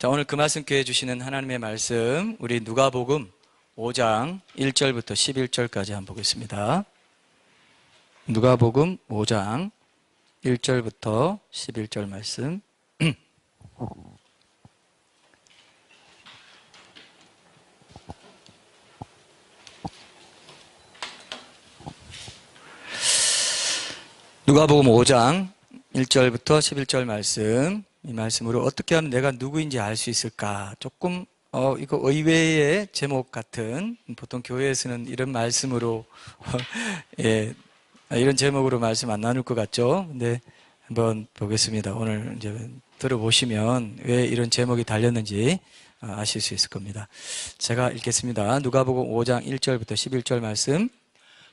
자, 오늘 그 말씀께 해주시는 하나님의 말씀, 우리 누가복음 5장 1절부터 11절까지 한번 보겠습니다. 누가복음 5장 1절부터 11절 말씀. 누가복음 5장 1절부터 11절 말씀. 이 말씀으로 어떻게 하면 내가 누구인지 알 수 있을까? 조금 이거 의외의 제목 같은, 보통 교회에서는 이런 말씀으로 예, 이런 제목으로 말씀 안 나눌 것 같죠? 근데 한번 보겠습니다. 오늘 이제 들어보시면 왜 이런 제목이 달렸는지 아실 수 있을 겁니다. 제가 읽겠습니다. 누가복음 5장 1절부터 11절 말씀.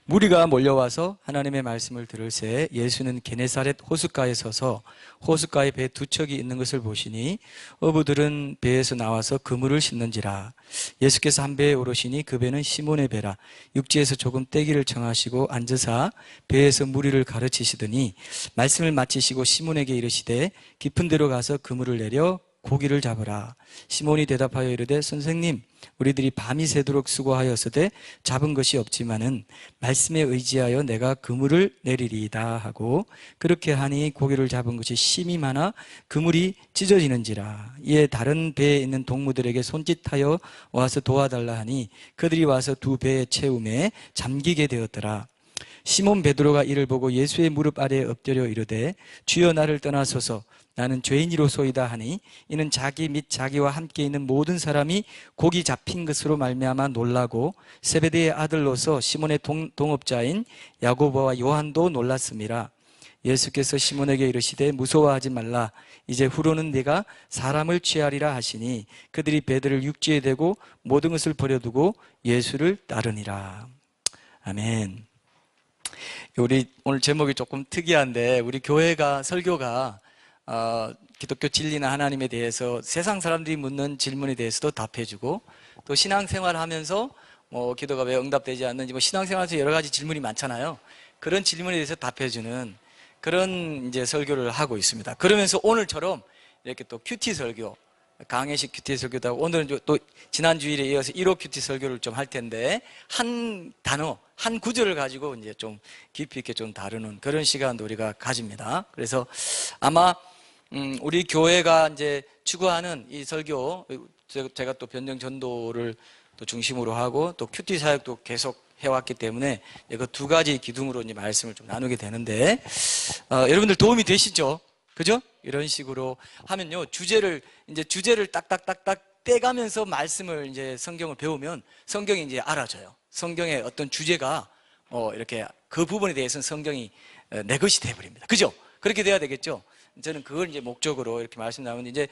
무리가 몰려와서 하나님의 말씀을 들을새 예수는 게네사렛 호숫가에 서서 호숫가에 배 두 척이 있는 것을 보시니 어부들은 배에서 나와서 그물을 싣는지라. 예수께서 한 배에 오르시니 그 배는 시몬의 배라. 육지에서 조금 떼기를 청하시고 앉으사 배에서 무리를 가르치시더니 말씀을 마치시고 시몬에게 이르시되 깊은 데로 가서 그물을 내려 고기를 잡으라. 시몬이 대답하여 이르되 선생님, 우리들이 밤이 새도록 수고하였으되 잡은 것이 없지만은 말씀에 의지하여 내가 그물을 내리리이다 하고 그렇게 하니 고기를 잡은 것이 심이 많아 그물이 찢어지는지라. 이에 다른 배에 있는 동무들에게 손짓하여 와서 도와달라 하니 그들이 와서 두 배의 채움에 잠기게 되었더라. 시몬 베드로가 이를 보고 예수의 무릎 아래에 엎드려 이르되 주여 나를 떠나소서 나는 죄인이로소이다 하니 이는 자기 및 자기와 함께 있는 모든 사람이 고기 잡힌 것으로 말미암아 놀라고 세베대의 아들로서 시몬의 동업자인 야고보와 요한도 놀랐습니다. 예수께서 시몬에게 이르시되 무서워하지 말라. 이제 후로는 네가 사람을 취하리라 하시니 그들이 배들을 육지에 대고 모든 것을 버려두고 예수를 따르니라. 아멘. 우리 오늘 제목이 조금 특이한데 우리 교회가 설교가 기독교 진리나 하나님에 대해서 세상 사람들이 묻는 질문에 대해서도 답해주고 또 신앙생활 하면서 기도가 왜 응답되지 않는지 신앙생활에서 여러 가지 질문이 많잖아요. 그런 질문에 대해서 답해주는 그런 이제 설교를 하고 있습니다. 그러면서 오늘처럼 이렇게 또 큐티 설교, 강해식 큐티 설교도 하고 오늘은 또 지난 주일에 이어서 1호 큐티 설교를 좀 할 텐데 한 단어, 한 구절을 가지고 이제 좀 깊이 있게 좀 다루는 그런 시간도 우리가 가집니다. 그래서 아마 우리 교회가 이제 추구하는 이 설교, 제가 또 변정 전도를 또 중심으로 하고 또 큐티 사역도 계속 해왔기 때문에 그 두 가지 기둥으로 이제 말씀을 좀 나누게 되는데, 여러분들 도움이 되시죠? 그죠? 이런 식으로 하면요, 주제를 딱딱딱딱 떼가면서 말씀을 이제 성경을 배우면 성경이 이제 알아져요. 성경의 어떤 주제가, 이렇게 그 부분에 대해서는 성경이 내 것이 돼버립니다. 그죠? 그렇게 돼야 되겠죠? 저는 그걸 이제 목적으로 이렇게 말씀 나오는데, 이제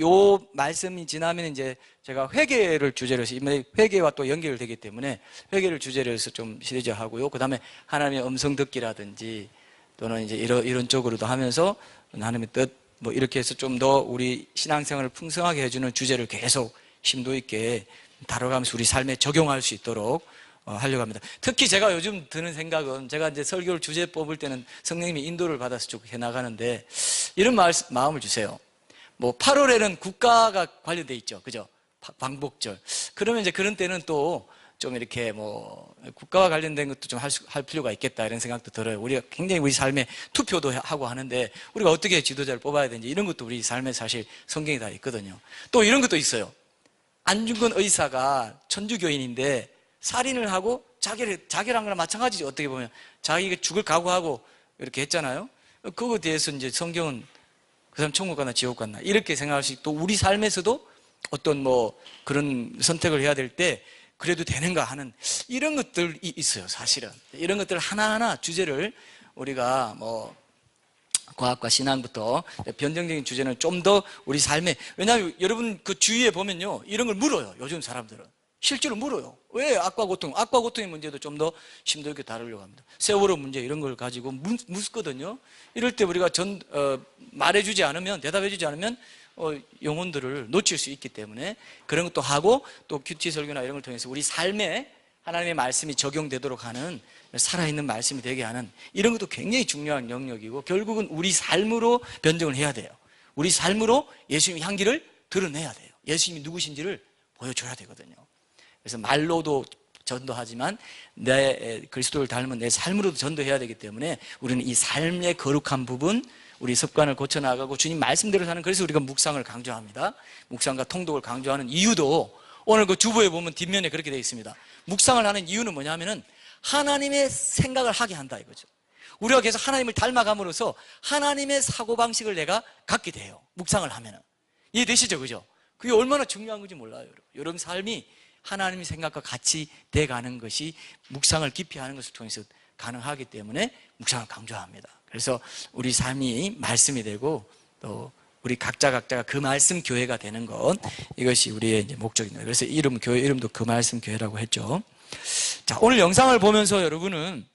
요 말씀이 지나면 이제 제가 회개를 주제로 해서, 이번에 회개와 또 연결되기 때문에 회개를 주제로 해서 좀 시리즈 하고요. 그 다음에 하나님의 음성 듣기라든지 또는 이제 이런 쪽으로도 하면서 하나님의 뜻, 이렇게 해서 좀 더 우리 신앙생활을 풍성하게 해주는 주제를 계속 심도 있게 다뤄가면서 우리 삶에 적용할 수 있도록 하려고 합니다. 특히 제가 요즘 드는 생각은, 제가 이제 설교를 주제 뽑을 때는 성령님이 인도를 받아서 쭉 해나가는데 이런 마음을 주세요. 8월에는 국가가 관련돼 있죠. 그죠? 광복절. 그러면 이제 그런 때는 또 좀 이렇게 국가와 관련된 것도 좀 할 필요가 있겠다 이런 생각도 들어요. 우리가 굉장히 우리 삶에 투표도 하고 하는데 우리가 어떻게 지도자를 뽑아야 되는지 이런 것도 우리 삶에 사실 성경에 다 있거든요. 또 이런 것도 있어요. 안중근 의사가 천주교인인데 살인을 하고 자결한 거랑 마찬가지죠. 어떻게 보면 자기가 죽을 각오하고 이렇게 했잖아요. 그거에 대해서 이제 성경은 그 사람 천국 갔나 지옥 갔나 이렇게 생각할 수 있고, 또 우리 삶에서도 어떤 그런 선택을 해야 될 때 그래도 되는가 하는 이런 것들이 있어요. 사실은 이런 것들 하나하나 주제를 우리가 과학과 신앙부터 변정적인 주제는 좀 더 우리 삶에, 왜냐하면 여러분 그 주위에 보면요, 이런 걸 물어요. 요즘 사람들은 실제로 물어요. 왜 악과 고통의 문제도 좀 더 심도 있게 다루려고 합니다. 세월호 문제 이런 걸 가지고 묻거든요. 이럴 때 우리가 말해주지 않으면, 대답해주지 않으면 영혼들을 놓칠 수 있기 때문에 그런 것도 하고, 또 큐티 설교나 이런 걸 통해서 우리 삶에 하나님의 말씀이 적용되도록 하는, 살아있는 말씀이 되게 하는 이런 것도 굉장히 중요한 영역이고, 결국은 우리 삶으로 변정을 해야 돼요. 우리 삶으로 예수님의 향기를 드러내야 돼요. 예수님이 누구신지를 보여줘야 되거든요. 그래서 말로도 전도하지만 내 그리스도를 닮은 내 삶으로도 전도해야 되기 때문에 우리는 이 삶의 거룩한 부분, 우리 습관을 고쳐나가고 주님 말씀대로 사는, 그래서 우리가 묵상을 강조합니다. 묵상과 통독을 강조하는 이유도 오늘 그 주보에 보면 뒷면에 그렇게 되어 있습니다. 묵상을 하는 이유는 뭐냐면은 하나님의 생각을 하게 한다 이거죠. 우리가 계속 하나님을 닮아감으로써 하나님의 사고방식을 내가 갖게 돼요. 묵상을 하면은. 이해되시죠? 그죠? 그게 얼마나 중요한 건지 몰라요. 여러분 삶이 하나님의 생각과 같이 돼가는 것이 묵상을 깊이 하는 것을 통해서 가능하기 때문에 묵상을 강조합니다. 그래서 우리 삶이 말씀이 되고 또 우리 각자가 그 말씀 교회가 되는 것, 이것이 우리의 이제 목적입니다. 그래서 교회 이름도 그 말씀 교회라고 했죠. 자, 오늘 영상을 보면서 여러분은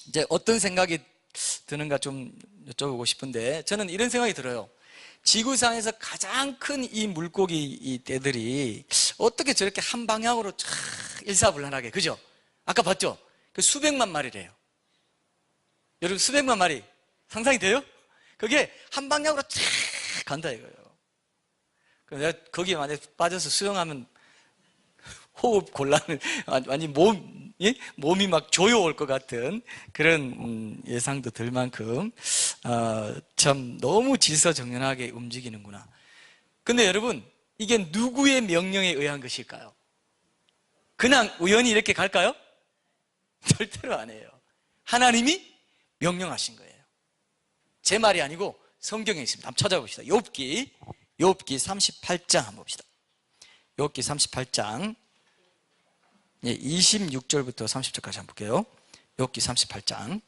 이제 어떤 생각이 드는가 좀 여쭤보고 싶은데, 저는 이런 생각이 들어요. 지구상에서 가장 큰 이 물고기 이 떼들이 어떻게 저렇게 한 방향으로 쫙 일사불란하게, 그죠? 아까 봤죠? 그 수백만 마리래요. 여러분 수백만 마리 상상이 돼요? 그게 한 방향으로 쫙 간다 이거예요. 내가 거기에 만약에 빠져서 수영하면 호흡 곤란을, 완전 몸이 막 조여올 것 같은 그런 예상도 들 만큼 참 너무 질서정연하게 움직이는구나. 근데 여러분, 이게 누구의 명령에 의한 것일까요? 그냥 우연히 이렇게 갈까요? 절대로 아니에요. 하나님이 명령하신 거예요. 제 말이 아니고 성경에 있습니다. 한번 찾아봅시다. 욥기 38장 한번 봅시다. 욥기 38장 26절부터 30절까지 한번 볼게요. 욥기 38장.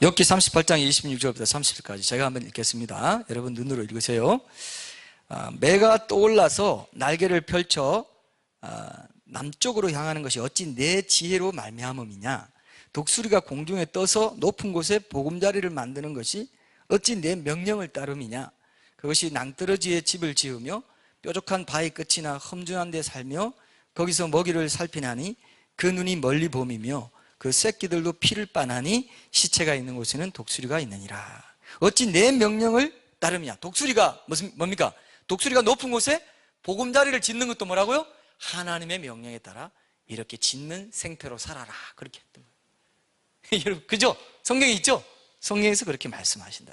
욥기 38장 26절부터 30절까지 제가 한번 읽겠습니다. 여러분 눈으로 읽으세요. 매가 떠올라서 날개를 펼쳐 남쪽으로 향하는 것이 어찌 내 지혜로 말미암음이냐. 독수리가 공중에 떠서 높은 곳에 보금자리를 만드는 것이 어찌 내 명령을 따름이냐. 그것이 낭떠러지에 집을 지으며 뾰족한 바위 끝이나 험준한 데 살며 거기서 먹이를 살피나니 그 눈이 멀리 봄이며 그 새끼들도 피를 빠나니 시체가 있는 곳에는 독수리가 있느니라. 어찌 내 명령을 따름이냐. 독수리가 뭡니까? 독수리가 높은 곳에 보금자리를 짓는 것도 뭐라고요? 하나님의 명령에 따라 이렇게 짓는 생태로 살아라, 그렇게 했던 거예요. 여러분 그죠? 성경에 있죠? 성경에서 그렇게 말씀하신다.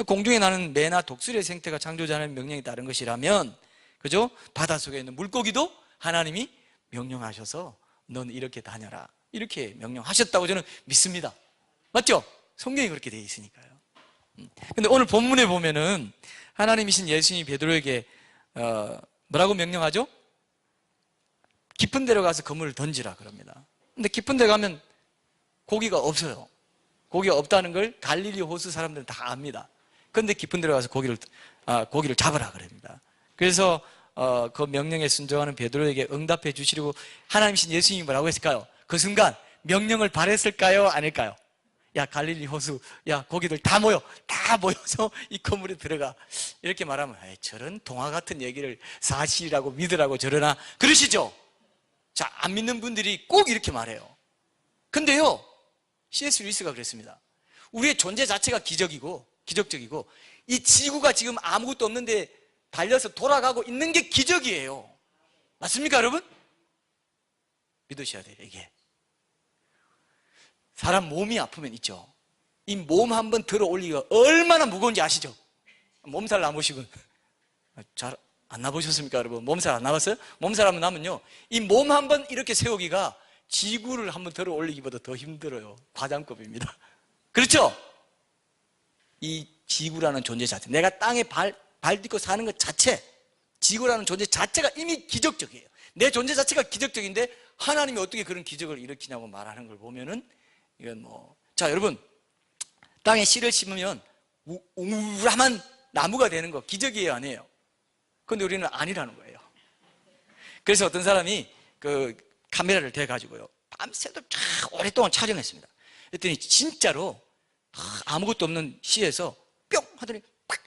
공중에 나는 매나 독수리의 생태가 창조자 하나님의 명령에 따른 것이라면, 그죠? 바닷속에 있는 물고기도 하나님이 명령하셔서 넌 이렇게 다녀라, 이렇게 명령하셨다고 저는 믿습니다. 맞죠? 성경이 그렇게 되어 있으니까요. 근데 오늘 본문에 보면은 하나님이신 예수님이 베드로에게 뭐라고 명령하죠? 깊은 데로 가서 그물을 던지라 그럽니다. 근데 깊은 데 가면 고기가 없어요. 고기가 없다는 걸 갈릴리 호수 사람들은 다 압니다. 그런데 깊은 데로 가서 고기를 잡으라 그럽니다. 그래서 그 명령에 순종하는 베드로에게 응답해 주시려고 하나님이신 예수님이 뭐라고 했을까요? 그 순간 명령을 발했을까요? 아닐까요? 야, 갈릴리 호수, 야, 고기들 다 모여서 이 건물에 들어가. 이렇게 말하면 저런 동화 같은 얘기를 사실이라고 믿으라고 저러나, 그러시죠? 자, 안 믿는 분들이 꼭 이렇게 말해요. 근데요, C.S. 루이스가 그랬습니다. 우리의 존재 자체가 기적적이고 이 지구가 지금 아무것도 없는데 달려서 돌아가고 있는 게 기적이에요. 맞습니까, 여러분? 믿으셔야 돼요. 이게 사람 몸이 아프면 있죠, 이 몸 한번 들어 올리기가 얼마나 무거운지 아시죠? 몸살 나보시고 잘 안 나보셨습니까, 여러분? 몸살 안 나봤어요? 몸살 한번 나면요, 이 몸 한번 이렇게 세우기가 지구를 한번 들어 올리기보다 더 힘들어요. 과장급입니다. 그렇죠? 이 지구라는 존재 자체, 내가 땅에 발 딛고 사는 것 자체, 지구라는 존재 자체가 이미 기적적이에요. 내 존재 자체가 기적적인데 하나님이 어떻게 그런 기적을 일으키냐고 말하는 걸 보면은 이건 자, 여러분, 땅에 씨를 심으면 우람한 나무가 되는 거 기적이에요, 아니에요? 근데 우리는 아니라는 거예요. 그래서 어떤 사람이 그 카메라를 대가지고요, 밤새도록 쫙 오랫동안 촬영했습니다. 그랬더니 진짜로 아무것도 없는 시에서 뿅 하더니 팍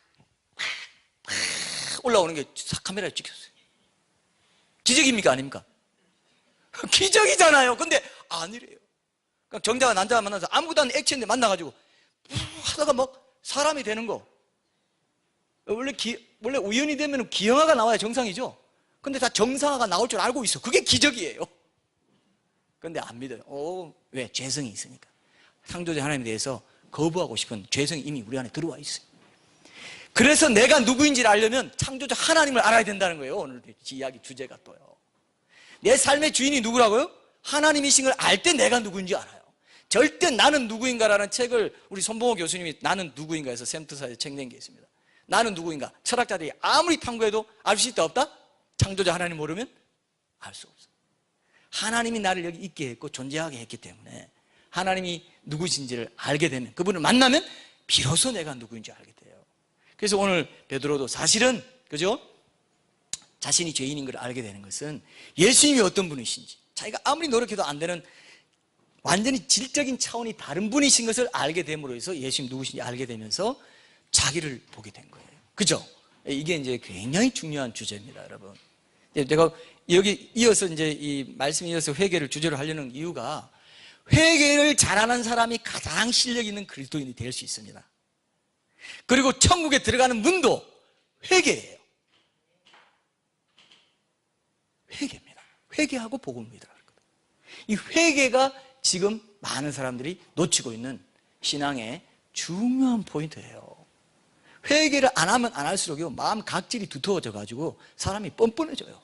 올라오는 게 카메라에 찍혔어요. 기적입니까, 아닙니까? 기적이잖아요. 근데 아니래요. 그러니까 정자와 난자가 만나서 아무것도 아닌 액체인데 만나가지고 하다가 막 사람이 되는 거. 원래 우연이 되면 기형아가 나와야 정상이죠. 근데 다 정상화가 나올 줄 알고 있어. 그게 기적이에요. 근데 안 믿어요. 왜? 죄성이 있으니까. 창조자 하나님에 대해서 거부하고 싶은 죄성이 이미 우리 안에 들어와 있어요. 그래서 내가 누구인지를 알려면 창조자 하나님을 알아야 된다는 거예요. 오늘 이야기 주제가 또요. 내 삶의 주인이 누구라고요? 하나님이신 걸 알 때 내가 누구인지 알아요. 절대 나는 누구인가라는 책을 우리 손봉호 교수님이 나는 누구인가에서 샘트사에 책 낸 게 있습니다. 나는 누구인가? 철학자들이 아무리 탐구해도 알 수 있다 없다? 창조자 하나님 모르면 알 수 없어. 하나님이 나를 여기 있게 했고 존재하게 했기 때문에 하나님이 누구신지를 알게 되면, 그분을 만나면 비로소 내가 누구인지 알게 돼요. 그래서 오늘 베드로도 사실은, 그죠? 자신이 죄인인 걸 알게 되는 것은 예수님이 어떤 분이신지, 자기가 아무리 노력해도 안 되는 완전히 질적인 차원이 다른 분이신 것을 알게 됨으로 해서 예수님 누구신지 알게 되면서 자기를 보게 된 거예요. 그죠? 이게 이제 굉장히 중요한 주제입니다, 여러분. 내가 여기 이어서 이제 이 말씀 이어서 회개를 주제로 하려는 이유가, 회개를 잘하는 사람이 가장 실력 있는 그리스도인이 될 수 있습니다. 그리고 천국에 들어가는 문도 회개예요. 회개입니다. 회개하고 복음을 믿으라. 이 회개가 지금 많은 사람들이 놓치고 있는 신앙의 중요한 포인트예요. 회개를 안 하면 안 할수록요, 마음 각질이 두터워져 가지고 사람이 뻔뻔해져요.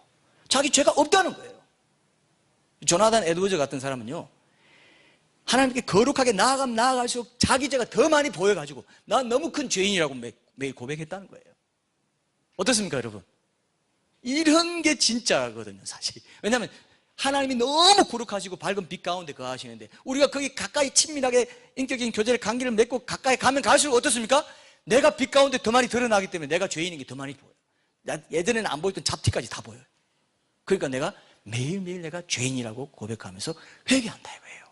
자기 죄가 없다는 거예요. 조나단 에드워즈 같은 사람은요, 하나님께 거룩하게 나아가면 나아갈수록 자기 죄가 더 많이 보여가지고 난 너무 큰 죄인이라고 매일 고백했다는 거예요. 어떻습니까, 여러분? 이런 게 진짜거든요, 사실. 왜냐하면 하나님이 너무 거룩하시고 밝은 빛 가운데 거하시는데 우리가 거기 가까이 친밀하게 인격적인 교제를 관계를 맺고 가까이 가면 갈수록 어떻습니까? 내가 빛 가운데 더 많이 드러나기 때문에 내가 죄인인 게 더 많이 보여요. 예전에는 안 보였던 잡티까지 다 보여요. 그러니까 내가 매일매일 내가 죄인이라고 고백하면서 회개한다 이거예요.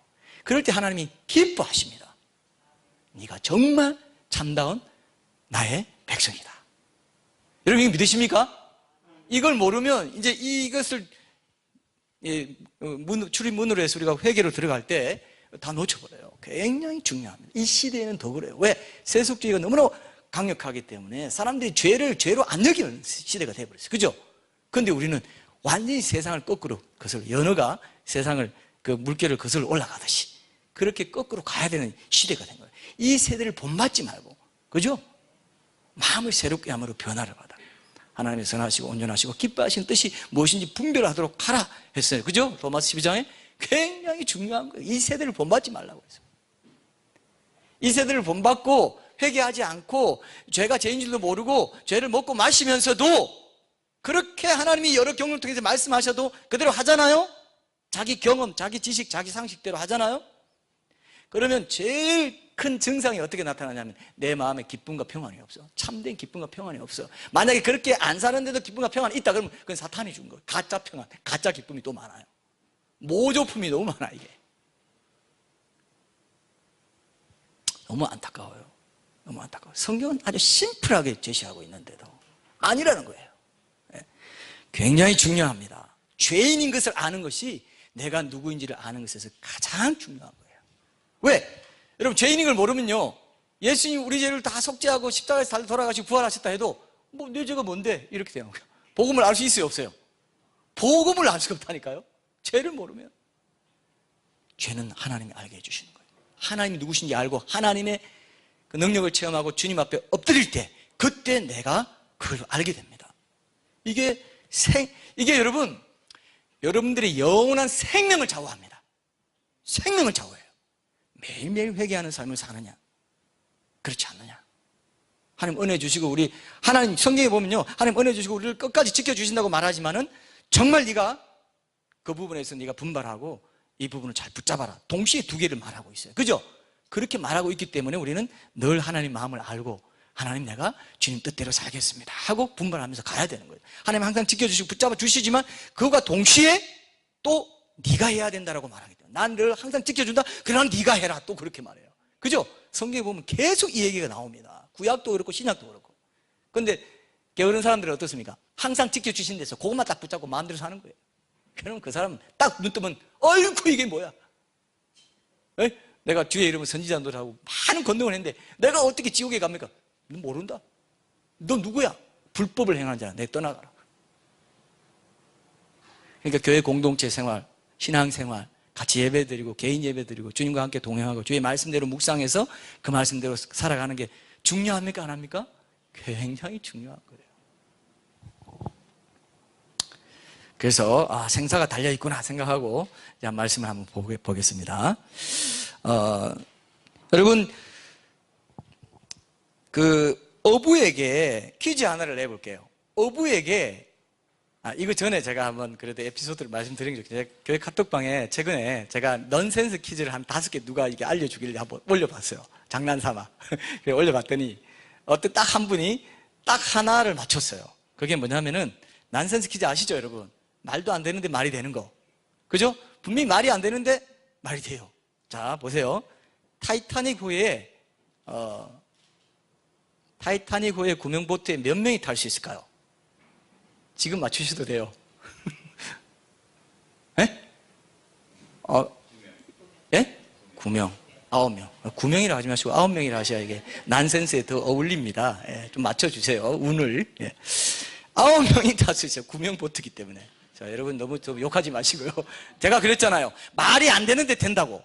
그럴 때 하나님이 기뻐하십니다. 네가 정말 참다운 나의 백성이다. 여러분 이거 믿으십니까? 이걸 모르면 이제 이것을 출입문으로 해서 우리가 회개로 들어갈 때 다 놓쳐버려요. 굉장히 중요합니다. 이 시대에는 더 그래요. 왜? 세속주의가 너무나 강력하기 때문에 사람들이 죄를 죄로 안 여기는 시대가 돼버렸어요. 그죠? 근데 우리는 완전히 세상을 거꾸로 거슬러, 연어가 세상을 그 물결을 거슬러 올라가듯이 그렇게 거꾸로 가야 되는 시대가 된 거예요. 이 세대를 본받지 말고, 그죠? 마음을 새롭게 함으로 변화를 받아. 하나님의 선하시고 온전하시고 기뻐하시는 뜻이 무엇인지 분별하도록 하라 했어요. 그죠? 로마서 12장에 굉장히 중요한 거예요. 이 세대를 본받지 말라고 했어요. 이 세대를 본받고 회개하지 않고 죄가 죄인 줄도 모르고 죄를 먹고 마시면서도 그렇게 하나님이 여러 경험을 통해서 말씀하셔도 그대로 하잖아요? 자기 경험, 자기 지식, 자기 상식대로 하잖아요? 그러면 제일 큰 증상이 어떻게 나타나냐면 내 마음에 기쁨과 평안이 없어. 참된 기쁨과 평안이 없어. 만약에 그렇게 안 사는데도 기쁨과 평안이 있다 그러면 그건 사탄이 준 거예요. 가짜 평안, 가짜 기쁨이 또 많아요. 모조품이 너무 많아 이게. 너무 안타까워요. 너무 안타까워요. 성경은 아주 심플하게 제시하고 있는데도 아니라는 거예요. 굉장히 중요합니다. 죄인인 것을 아는 것이 내가 누구인지를 아는 것에서 가장 중요한 거예요. 왜? 여러분 죄인인 걸 모르면요, 예수님 우리 죄를 다 속죄하고 십자가에서 달려 돌아가시고 부활하셨다 해도 뭐 내 죄가 뭔데? 이렇게 되는 거예요. 복음을 알 수 있어요 없어요? 복음을 알 수가 없다니까요. 죄를 모르면. 죄는 하나님이 알게 해주시는 거예요. 하나님이 누구신지 알고 하나님의 그 능력을 체험하고 주님 앞에 엎드릴 때 그때 내가 그걸 알게 됩니다. 이게 여러분, 여러분들의 영원한 생명을 좌우합니다. 생명을 좌우해요. 매일매일 회개하는 삶을 사느냐, 그렇지 않느냐. 하나님 은혜 주시고 우리 하나님 성경에 보면요, 하나님 은혜 주시고 우리를 끝까지 지켜주신다고 말하지만은 정말 네가 그 부분에서 네가 분발하고 이 부분을 잘 붙잡아라. 동시에 두 개를 말하고 있어요. 그죠? 그렇게 말하고 있기 때문에 우리는 늘 하나님 마음을 알고 하나님 내가 주님 뜻대로 살겠습니다 하고 분발하면서 가야 되는 거예요. 하나님 항상 지켜주시고 붙잡아 주시지만 그거가 동시에 또 네가 해야 된다라고 말하기 때문에 난 늘 항상 지켜준다. 그러나 네가 해라. 또 그렇게 말해요. 그죠? 성경에 보면 계속 이 얘기가 나옵니다. 구약도 그렇고 신약도 그렇고. 그런데 게으른 사람들은 어떻습니까? 항상 지켜주신 데서 그것만 딱 붙잡고 마음대로 사는 거예요. 그러면 그 사람은 딱 눈 뜨면 어이구 이게 뭐야? 내가 주의 이름으로 선지자 노릇하고 많은 권능을 했는데 내가 어떻게 지옥에 갑니까? 너 모른다. 너 누구야? 불법을 행하는 자야. 내 떠나가라. 그러니까 교회 공동체 생활, 신앙생활, 같이 예배드리고 개인 예배드리고 주님과 함께 동행하고 주의 말씀대로 묵상해서 그 말씀대로 살아가는 게 중요합니까? 안 합니까? 굉장히 중요한 거예요. 그래서 생사가 달려있구나 생각하고 말씀을 한번 보겠습니다. 여러분, 그 어부에게 퀴즈 하나를 내볼게요. 어부에게 이거 전에 제가 한번 그래도 에피소드를 말씀드린 적이 있어요. 교회 카톡방에 최근에 제가 넌센스 퀴즈를 한 5개 누가 이게 알려주길래 한번 올려봤어요. 장난삼아. 올려봤더니 어떤 딱 한 분이 딱 하나를 맞췄어요. 그게 뭐냐면은 넌센스 퀴즈 아시죠, 여러분? 말도 안 되는데 말이 되는 거. 그죠? 분명히 말이 안 되는데 말이 돼요. 자, 보세요. 타이타닉 호의 구명보트에 몇 명이 탈 수 있을까요? 지금 맞추셔도 돼요. 예? 9명, 9명. 9명이라 하지 마시고 9명이라 하셔야 이게 난센스에 더 어울립니다. 예, 좀 맞춰주세요. 운을. 예. 9명이 탈 수 있어요. 9명 보트기 때문에. 자, 여러분 너무 좀 욕하지 마시고요. 제가 그랬잖아요. 말이 안 되는데 된다고.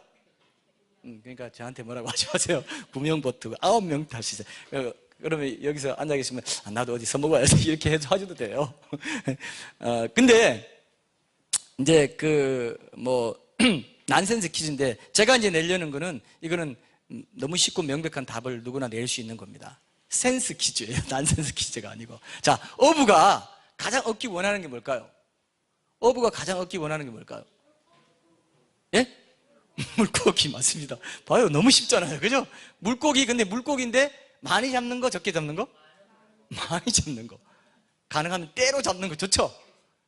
그러니까 저한테 뭐라고 하지 마세요. 9명 보트, 9명 탈 수 있어요. 그러면 여기서 앉아 계시면 나도 어디 써먹어야지 이렇게 해서 하셔도 돼요. 근데 이제 난센스 퀴즈인데 제가 이제 내려는 거는 이거는 너무 쉽고 명백한 답을 누구나 낼 수 있는 겁니다. 센스 퀴즈예요. 난센스 퀴즈가 아니고. 자, 어부가 가장 얻기 원하는 게 뭘까요? 어부가 가장 얻기 원하는 게 뭘까요? 예? 물고기 맞습니다. 봐요. 너무 쉽잖아요. 그죠? 물고기, 근데 물고기인데 많이 잡는 거, 적게 잡는 거? 많이 잡는 거. 가능하면 때로 잡는 거 좋죠?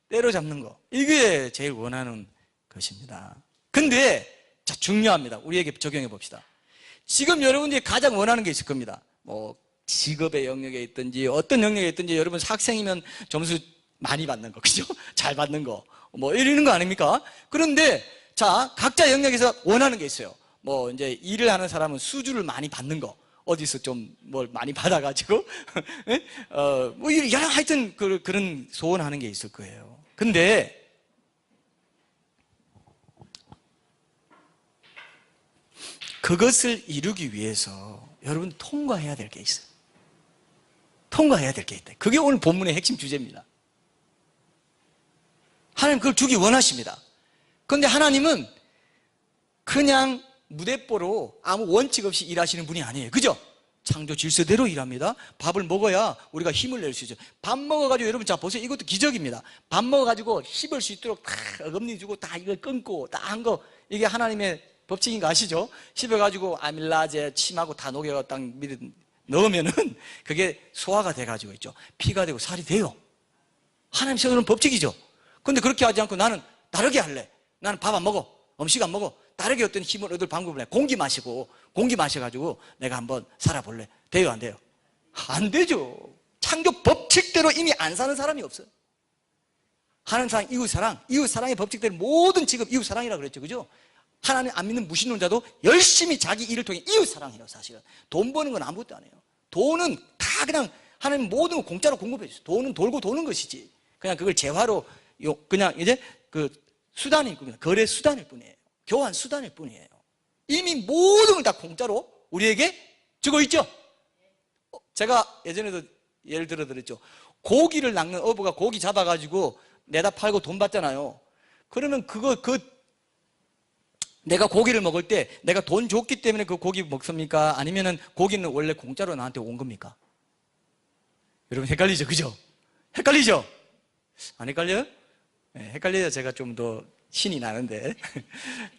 때로 잡는 거. 이게 제일 원하는 것입니다. 근데, 자, 중요합니다. 우리에게 적용해 봅시다. 지금 여러분들이 가장 원하는 게 있을 겁니다. 직업의 영역에 있든지, 어떤 영역에 있든지, 여러분 학생이면 점수 많이 받는 거, 그죠? 잘 받는 거. 이러는 거 아닙니까? 그런데, 자, 각자 영역에서 원하는 게 있어요. 이제 일을 하는 사람은 수주를 많이 받는 거. 어디서 좀 뭘 많이 받아가지고 하여튼 그런 소원하는 게 있을 거예요. 근데 그것을 이루기 위해서 여러분 통과해야 될 게 있어요. 통과해야 될 게 있다. 그게 오늘 본문의 핵심 주제입니다. 하나님 그걸 주기 원하십니다. 그런데 하나님은 그냥 무대뽀로 아무 원칙 없이 일하시는 분이 아니에요. 그죠? 창조 질서대로 일합니다. 밥을 먹어야 우리가 힘을 낼 수 있죠. 밥 먹어가지고 여러분 자 보세요. 이것도 기적입니다. 밥 먹어가지고 씹을 수 있도록 다 어금니 주고 다 이걸 끊고 다 한 거 이게 하나님의 법칙인 거 아시죠? 씹어가지고 아밀라제 침하고 다 녹여서 딱 넣으면은 그게 소화가 돼가지고 있죠. 피가 되고 살이 돼요. 하나님 세우는 법칙이죠. 근데 그렇게 하지 않고 나는 다르게 할래. 나는 밥 안 먹어. 음식 안 먹어. 다르게 어떤 힘을 얻을 방법을 해. 공기 마셔가지고 내가 한번 살아볼래. 돼요, 안 돼요? 안 되죠. 창조 법칙대로 이미 안 사는 사람이 없어요. 하나님 사랑, 이웃사랑의 법칙대로 모든 직업 이웃사랑이라고 그랬죠. 그죠? 하나님 안 믿는 무신론자도 열심히 자기 일을 통해 이웃사랑해요, 사실은. 돈 버는 건 아무것도 안 해요. 돈은 다 그냥 하나님 모든 걸 공짜로 공급해 주세요. 돈은 돌고 도는 것이지. 그냥 그걸 재화로, 그냥 이제 수단일 뿐이에요. 거래 수단일 뿐이에요. 교환 수단일 뿐이에요. 이미 모든 걸 다 공짜로 우리에게 주고 있죠. 제가 예전에도 예를 들어 드렸죠. 고기를 낚는 어부가 고기 잡아가지고 내다 팔고 돈 받잖아요. 그러면 내가 고기를 먹을 때 내가 돈 줬기 때문에 그 고기 먹습니까? 아니면은 고기는 원래 공짜로 나한테 온 겁니까? 여러분 헷갈리죠, 그죠? 헷갈리죠? 안 헷갈려요? 네, 헷갈려야 제가 좀 더 신이 나는데.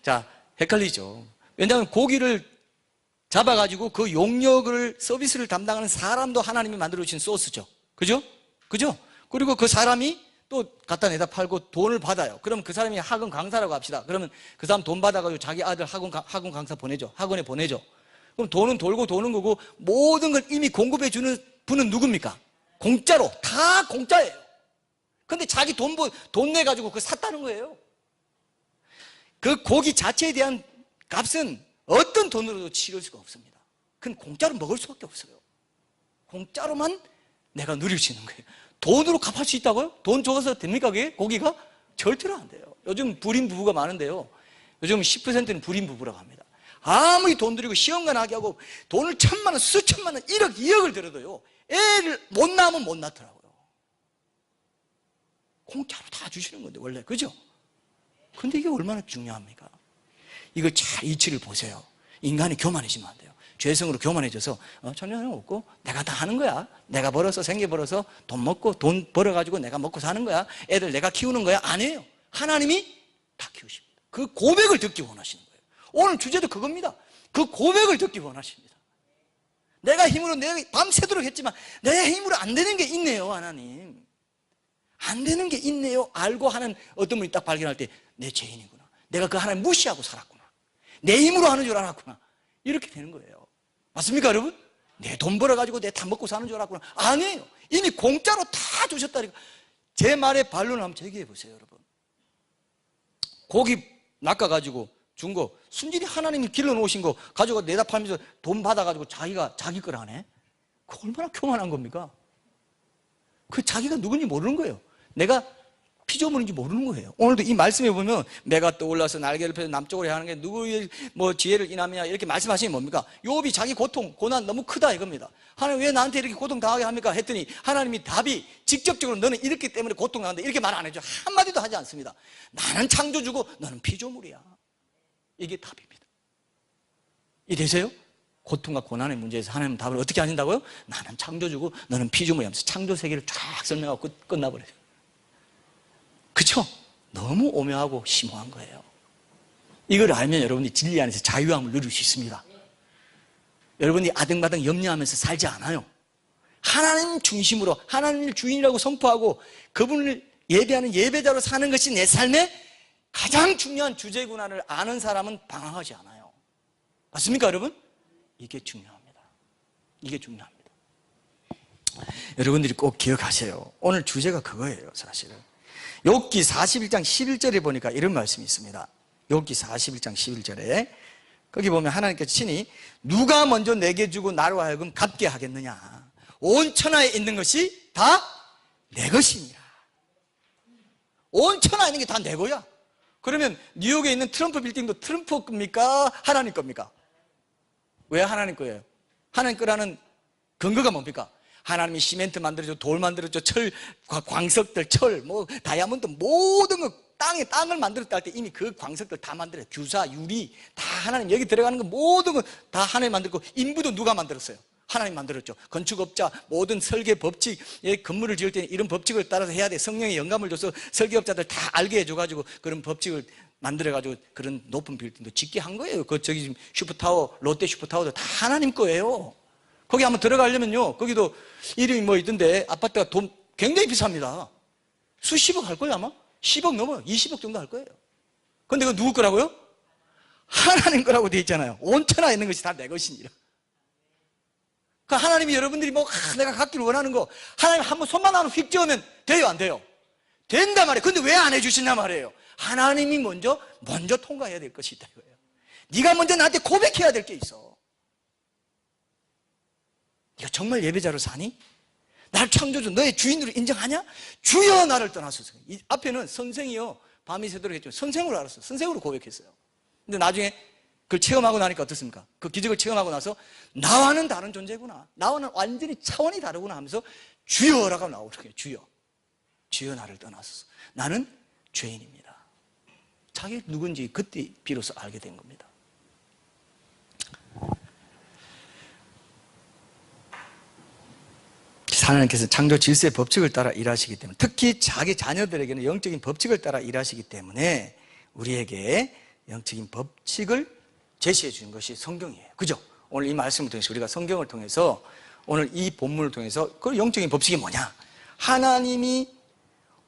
자, 헷갈리죠. 왜냐하면 고기를 잡아가지고 그 용역을, 서비스를 담당하는 사람도 하나님이 만들어주신 소스죠. 그죠? 그죠? 그리고 그 사람이 또 갖다 내다 팔고 돈을 받아요. 그럼 그 사람이 학원 강사라고 합시다. 그러면 그 사람 돈 받아가지고 자기 아들 학원 강사 보내죠. 학원에 보내죠. 그럼 돈은 돌고 도는 거고 모든 걸 이미 공급해주는 분은 누굽니까? 공짜로. 다 공짜예요. 근데 자기 돈 내가지고 그거 샀다는 거예요. 그 고기 자체에 대한 값은 어떤 돈으로도 치를 수가 없습니다. 그건 공짜로 먹을 수밖에 없어요. 공짜로만 내가 누릴 수 있는 거예요. 돈으로 갚을 수 있다고요? 돈 줘서 됩니까 그게? 고기가? 절대로 안 돼요. 요즘 불임 부부가 많은데요, 요즘 10%는 불임 부부라고 합니다. 아무리 돈 들이고 시험관 하게 하고 돈을 1,000만 원, 수천만 원, 1억, 2억을 들여도요, 애를 못 낳으면 못 낳더라고요. 공짜로 다 주시는 건데 원래, 그죠? 근데 이게 얼마나 중요합니까? 이거 잘 이치를 보세요. 인간이 교만해지면 안 돼요. 죄성으로 교만해져서 전혀 없고 내가 다 하는 거야, 내가 벌어서 생계 벌어서 돈 먹고 돈 벌어가지고 내가 먹고 사는 거야, 애들 내가 키우는 거야. 아니에요. 하나님이 다 키우십니다. 그 고백을 듣기 원하시는 거예요. 오늘 주제도 그겁니다. 그 고백을 듣기 원하십니다. 내가 힘으로 내가 밤새도록 했지만 내 힘으로 안 되는 게 있네요. 하나님, 안 되는 게 있네요 알고 하는 어떤 분이 딱 발견할 때, 내 죄인이구나, 내가 그 하나님 무시하고 살았구나, 내 힘으로 하는 줄 알았구나, 이렇게 되는 거예요. 맞습니까 여러분? 내 돈 벌어가지고 내 다 먹고 사는 줄 알았구나. 아니에요. 이미 공짜로 다 주셨다니까. 제 말에 반론을 한번 제기해 보세요 여러분. 고기 낚아가지고 준 거 순전히 하나님이 길러 놓으신 거 가지고 내다 팔면서 돈 받아가지고 자기가 자기 걸 하네? 그거 얼마나 교만한 겁니까? 그 자기가 누군지 모르는 거예요. 내가 피조물인지 모르는 거예요. 오늘도 이 말씀에 보면 매가 떠올라서 날개를 펴서 남쪽으로 향하는 게 누구의 뭐 지혜를 인하느냐 이렇게 말씀하시면 뭡니까? 욥이 자기 고통, 고난 너무 크다 이겁니다. 하나님 왜 나한테 이렇게 고통당하게 합니까? 했더니 하나님이 답이 직접적으로 너는 이렇기 때문에 고통당한다 이렇게 말 안 해줘. 한마디도 하지 않습니다. 나는 창조주고 너는 피조물이야. 이게 답입니다. 이해되세요? 고통과 고난의 문제에서 하나님은 답을 어떻게 하신다고요? 나는 창조주고 너는 피조물이야 하면서 창조 세계를 쫙 설명하고 끝나버려요. 그렇죠? 너무 오묘하고 심오한 거예요. 이걸 알면 여러분이 진리 안에서 자유함을 누릴 수 있습니다. 여러분이 아등바등 염려하면서 살지 않아요. 하나님 중심으로 하나님을 주인이라고 선포하고 그분을 예배하는 예배자로 사는 것이 내 삶의 가장 중요한 주제구나를 아는 사람은 방황하지 않아요. 맞습니까 여러분? 이게 중요합니다. 이게 중요합니다. 여러분들이 꼭 기억하세요. 오늘 주제가 그거예요. 사실은 욥기 41장 11절에 보니까 이런 말씀이 있습니다. 욥기 41장 11절에 거기 보면 하나님께서 친히 누가 먼저 내게 주고 나로 하여금 갚게 하겠느냐, 온 천하에 있는 것이 다 내 것이니라. 온 천하에 있는 게 다 내 거야. 그러면 뉴욕에 있는 트럼프 빌딩도 트럼프 겁니까? 하나님 겁니까? 왜 하나님 거예요? 하나님 거라는 근거가 뭡니까? 하나님이 시멘트 만들어줘, 돌 만들어줘, 철, 광석들, 철, 뭐 다이아몬드 모든 거 땅을 만들었다 할 때 이미 그 광석들 다 만들어요. 규사, 유리 다 하나님, 여기 들어가는 거 모든 거 다 하나님 만들고, 인부도 누가 만들었어요? 하나님 만들었죠. 건축업자 모든 설계 법칙, 건물을 지을 때는 이런 법칙을 따라서 해야 돼. 성령의 영감을 줘서 설계업자들 다 알게 해줘가지고 그런 법칙을 만들어가지고 그런 높은 빌딩도 짓게 한 거예요. 그 저기 지금 슈퍼타워, 롯데 슈퍼타워도 다 하나님 거예요. 거기 한번 들어가려면요, 거기도 이름이 뭐 있던데 아파트가 돈 굉장히 비쌉니다. 수십억 할 거예요. 아마 10억 넘어요. 20억 정도 할 거예요. 근데 그거 누구 거라고요? 하나님 거라고 돼 있잖아요. 온 천하에 있는 것이 다 내 것이니라. 그 하나님이 여러분들이 뭐 내가 갖기를 원하는 거 하나님 한번 손만 하나 휙 지으면 돼요, 안 돼요? 된단 말이에요. 근데 왜 안 해주시냐 말이에요. 하나님이 먼저 통과해야 될 것이 있다 이거예요. 네가 먼저 나한테 고백해야 될 게 있어. 네가 정말 예배자로 사니? 나를 창조주, 너의 주인으로 인정하냐? 주여 나를 떠나소서. 이 앞에는 선생이요, 밤이 새도록 했죠. 선생으로 알았어요. 선생으로 고백했어요. 근데 나중에 그걸 체험하고 나니까 어떻습니까? 그 기적을 체험하고 나서 나와는 다른 존재구나, 나와는 완전히 차원이 다르구나 하면서 주여라고 나오더라고요. 주여 나를 떠나소서. 나는 죄인입니다. 자기 누군지 그때 비로소 알게 된 겁니다. 하나님께서 창조 질서의 법칙을 따라 일하시기 때문에, 특히 자기 자녀들에게는 영적인 법칙을 따라 일하시기 때문에 우리에게 영적인 법칙을 제시해 주는 것이 성경이에요. 그죠? 오늘 이 말씀을 통해서 우리가 성경을 통해서, 오늘 이 본문을 통해서 그 영적인 법칙이 뭐냐? 하나님이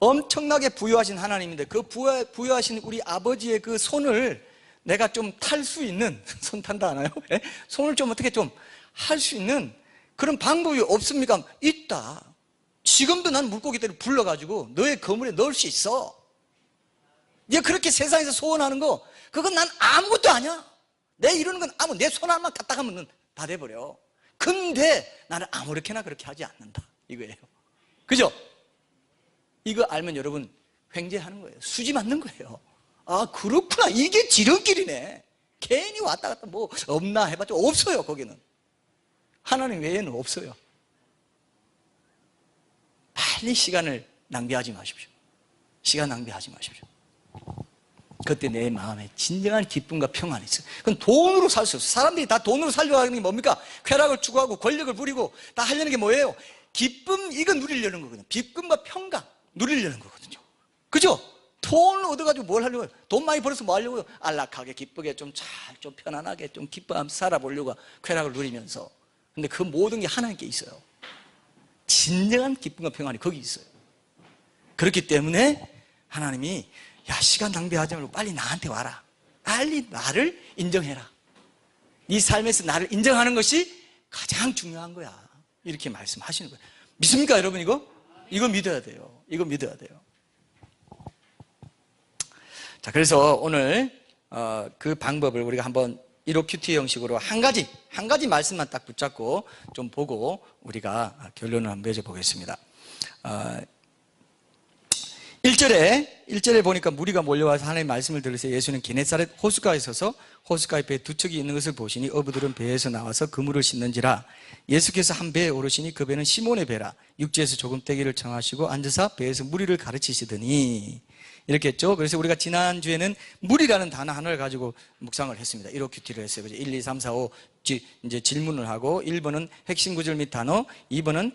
엄청나게 부여하신 하나님인데 그 부여하신 우리 아버지의 그 손을 내가 좀 탈 수 있는, 손 탄다 하나요? 손을 좀 어떻게 좀 할 수 있는 그런 방법이 없습니까? 있다. 지금도 난 물고기들을 불러가지고 너의 거물에 넣을 수 있어. 네가 그렇게 세상에서 소원하는 거, 그건 난 아무것도 아니야. 내 이러는 건 아무 내 손 하나만 갖다 가면 다 돼버려. 근데 나는 아무렇게나 그렇게 하지 않는다 이거예요. 그죠? 이거 알면 여러분 횡재하는 거예요. 수지 맞는 거예요. 아 그렇구나, 이게 지름길이네. 괜히 왔다 갔다 뭐 없나 해봤자 없어요. 거기는 하나님 외에는 없어요. 빨리 시간을 낭비하지 마십시오. 시간 낭비하지 마십시오. 그때 내 마음에 진정한 기쁨과 평안이 있어요. 그건 돈으로 살 수 없어요. 사람들이 다 돈으로 살려고 하는 게 뭡니까? 쾌락을 추구하고 권력을 부리고 다 하려는 게 뭐예요? 기쁨, 이거 누리려는 거거든요. 기쁨과 평강 누리려는 거거든요. 그죠? 돈을 얻어가지고 뭘 하려고요? 돈 많이 벌어서 뭐 하려고요? 안락하게 기쁘게 좀 편안하게 좀 기뻐하면서 살아보려고 쾌락을 누리면서. 근데 그 모든 게 하나님께 있어요. 진정한 기쁨과 평안이 거기 있어요. 그렇기 때문에 하나님이 야 시간 낭비하지 말고 빨리 나한테 와라. 빨리 나를 인정해라. 네 삶에서 나를 인정하는 것이 가장 중요한 거야. 이렇게 말씀하시는 거예요. 믿습니까 여러분 이거? 이거 믿어야 돼요. 이거 믿어야 돼요. 자, 그래서 오늘 그 방법을 우리가 한번 1호 큐티 형식으로 한 가지 말씀만 딱 붙잡고 좀 보고 우리가 결론을 한번 맺어보겠습니다. 1절에 보니까 무리가 몰려와서 하나님의 말씀을 들으세요. 예수는 게네사렛 호숫가에 서서 호숫가에 배 두 척이 있는 것을 보시니 어부들은 배에서 나와서 그물을 씻는지라. 예수께서 한 배에 오르시니 그 배는 시몬의 배라. 육지에서 조금 떼기를 청하시고 앉으사 배에서 무리를 가르치시더니 이렇게 했죠. 그래서 우리가 지난주에는 무리라는 단어 하나를 가지고 묵상을 했습니다. 1호 큐티를 했어요. 1, 2, 3, 4, 5 이제 질문을 하고 1번은 핵심 구절 및 단어, 2번은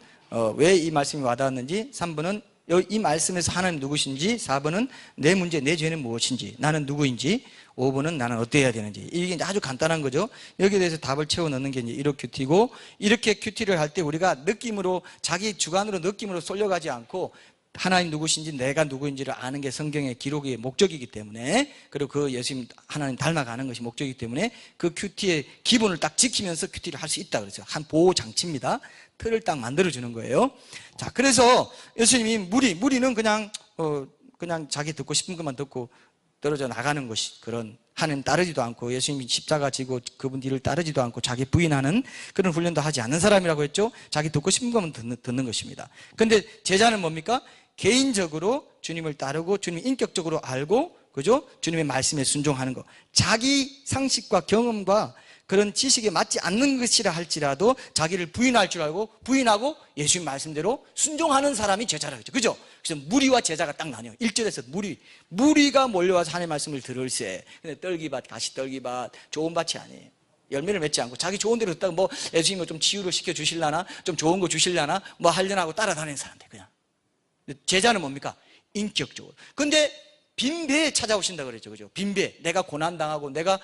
왜 이 말씀이 와닿았는지, 3번은 이 말씀에서 하나님 누구신지, 4번은 내 문제, 내 죄는 무엇인지, 나는 누구인지, 5번은 나는 어때야 되는지. 이게 아주 간단한 거죠. 여기에 대해서 답을 채워 넣는 게 이제 1호 큐티고, 이렇게 큐티를 할 때 우리가 느낌으로, 자기 주관으로 느낌으로 쏠려가지 않고 하나님 누구신지 내가 누구인지를 아는 게 성경의 기록의 목적이기 때문에, 그리고 그 예수님 하나님 닮아가는 것이 목적이기 때문에 그 큐티의 기본을 딱 지키면서 큐티를 할 수 있다 그랬어요. 한 보호 장치입니다. 틀을 딱 만들어주는 거예요. 자, 그래서 예수님이 무리는 그냥 자기 듣고 싶은 것만 듣고 떨어져 나가는 것이, 그런 하나님 따르지도 않고 예수님이 십자가 지고 그분 뒤를 따르지도 않고 자기 부인하는 그런 훈련도 하지 않는 사람이라고 했죠. 자기 듣고 싶은 것만 듣는 것입니다. 근데 제자는 뭡니까? 개인적으로 주님을 따르고 주님 인격적으로 알고, 그죠? 주님의 말씀에 순종하는 것. 자기 상식과 경험과 그런 지식에 맞지 않는 것이라 할지라도 자기를 부인할 줄 알고 부인하고 예수님 말씀대로 순종하는 사람이 제자라고 했죠. 그죠? 그래서 무리와 제자가 딱 나뉘어요. 1절에서 무리가 몰려와서 하나님의 말씀을 들을세. 근데 떨기밭, 가시떨기밭, 좋은 밭이 아니에요. 열매를 맺지 않고 자기 좋은 대로 듣다가 뭐 예수님이 좀 치유를 시켜 주실라나, 좀 좋은 거 주실라나, 뭐 하려나 하고 따라다니는 사람들 그냥. 제자는 뭡니까? 인격적으로. 근데 빈배에 찾아오신다 그랬죠. 그죠? 빈배. 내가 고난당하고 내가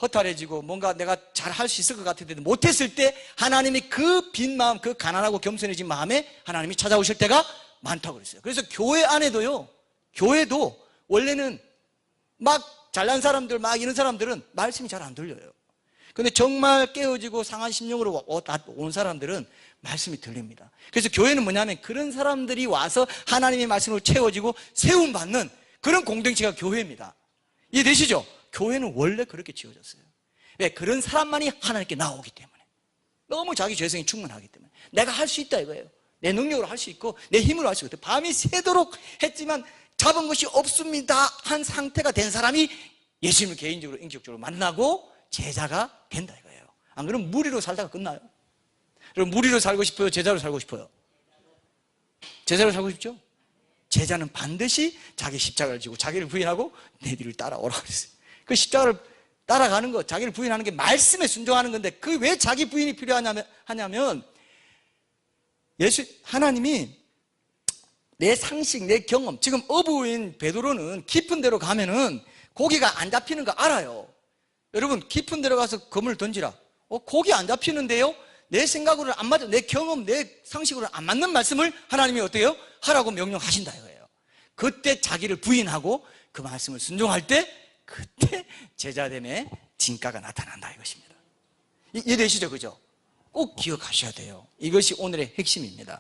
허탈해지고 뭔가 내가 잘 할 수 있을 것 같은데도 못했을 때 하나님이 그 빈 마음, 그 가난하고 겸손해진 마음에 하나님이 찾아오실 때가 많다고 그랬어요. 그래서 교회 안에도요, 교회도 원래는 막 잘난 사람들, 막 이런 사람들은 말씀이 잘 안 들려요. 근데 정말 깨어지고 상한 심령으로 온 사람들은 말씀이 들립니다. 그래서 교회는 뭐냐면 그런 사람들이 와서 하나님의 말씀으로 채워지고 세움받는 그런 공동체가 교회입니다. 이해되시죠? 교회는 원래 그렇게 지어졌어요. 왜? 그런 사람만이 하나님께 나오기 때문에. 너무 자기 죄성이 충만하기 때문에. 내가 할 수 있다 이거예요. 내 능력으로 할 수 있고 내 힘으로 할 수 있고 밤이 새도록 했지만 잡은 것이 없습니다 한 상태가 된 사람이 예수님을 개인적으로 인격적으로 만나고 제자가 된다 이거예요. 안 그러면 무리로 살다가 끝나요. 그럼 무리로 살고 싶어요? 제자로 살고 싶어요? 제자로 살고 싶죠? 제자는 반드시 자기 십자가를 지고 자기를 부인하고 내 뒤를 따라오라 그랬어요. 그 십자가를 따라가는 것, 자기를 부인하는 게 말씀에 순종하는 건데, 그 왜 자기 부인이 필요하냐면 하나님이 내 상식, 내 경험, 지금 어부인 베드로는 깊은 데로 가면은 고기가 안 잡히는 거 알아요. 여러분 깊은 데로 가서 그물을 던지라. 고기 안 잡히는데요? 내 생각으로는 안 맞아, 내 경험, 내 상식으로는 안 맞는 말씀을 하나님이 어떻게 해요? 하라고 명령하신다 이거예요. 그때 자기를 부인하고 그 말씀을 순종할 때, 그때 제자됨의 진가가 나타난다 이것입니다. 이해되시죠? 그죠? 꼭 기억하셔야 돼요. 이것이 오늘의 핵심입니다.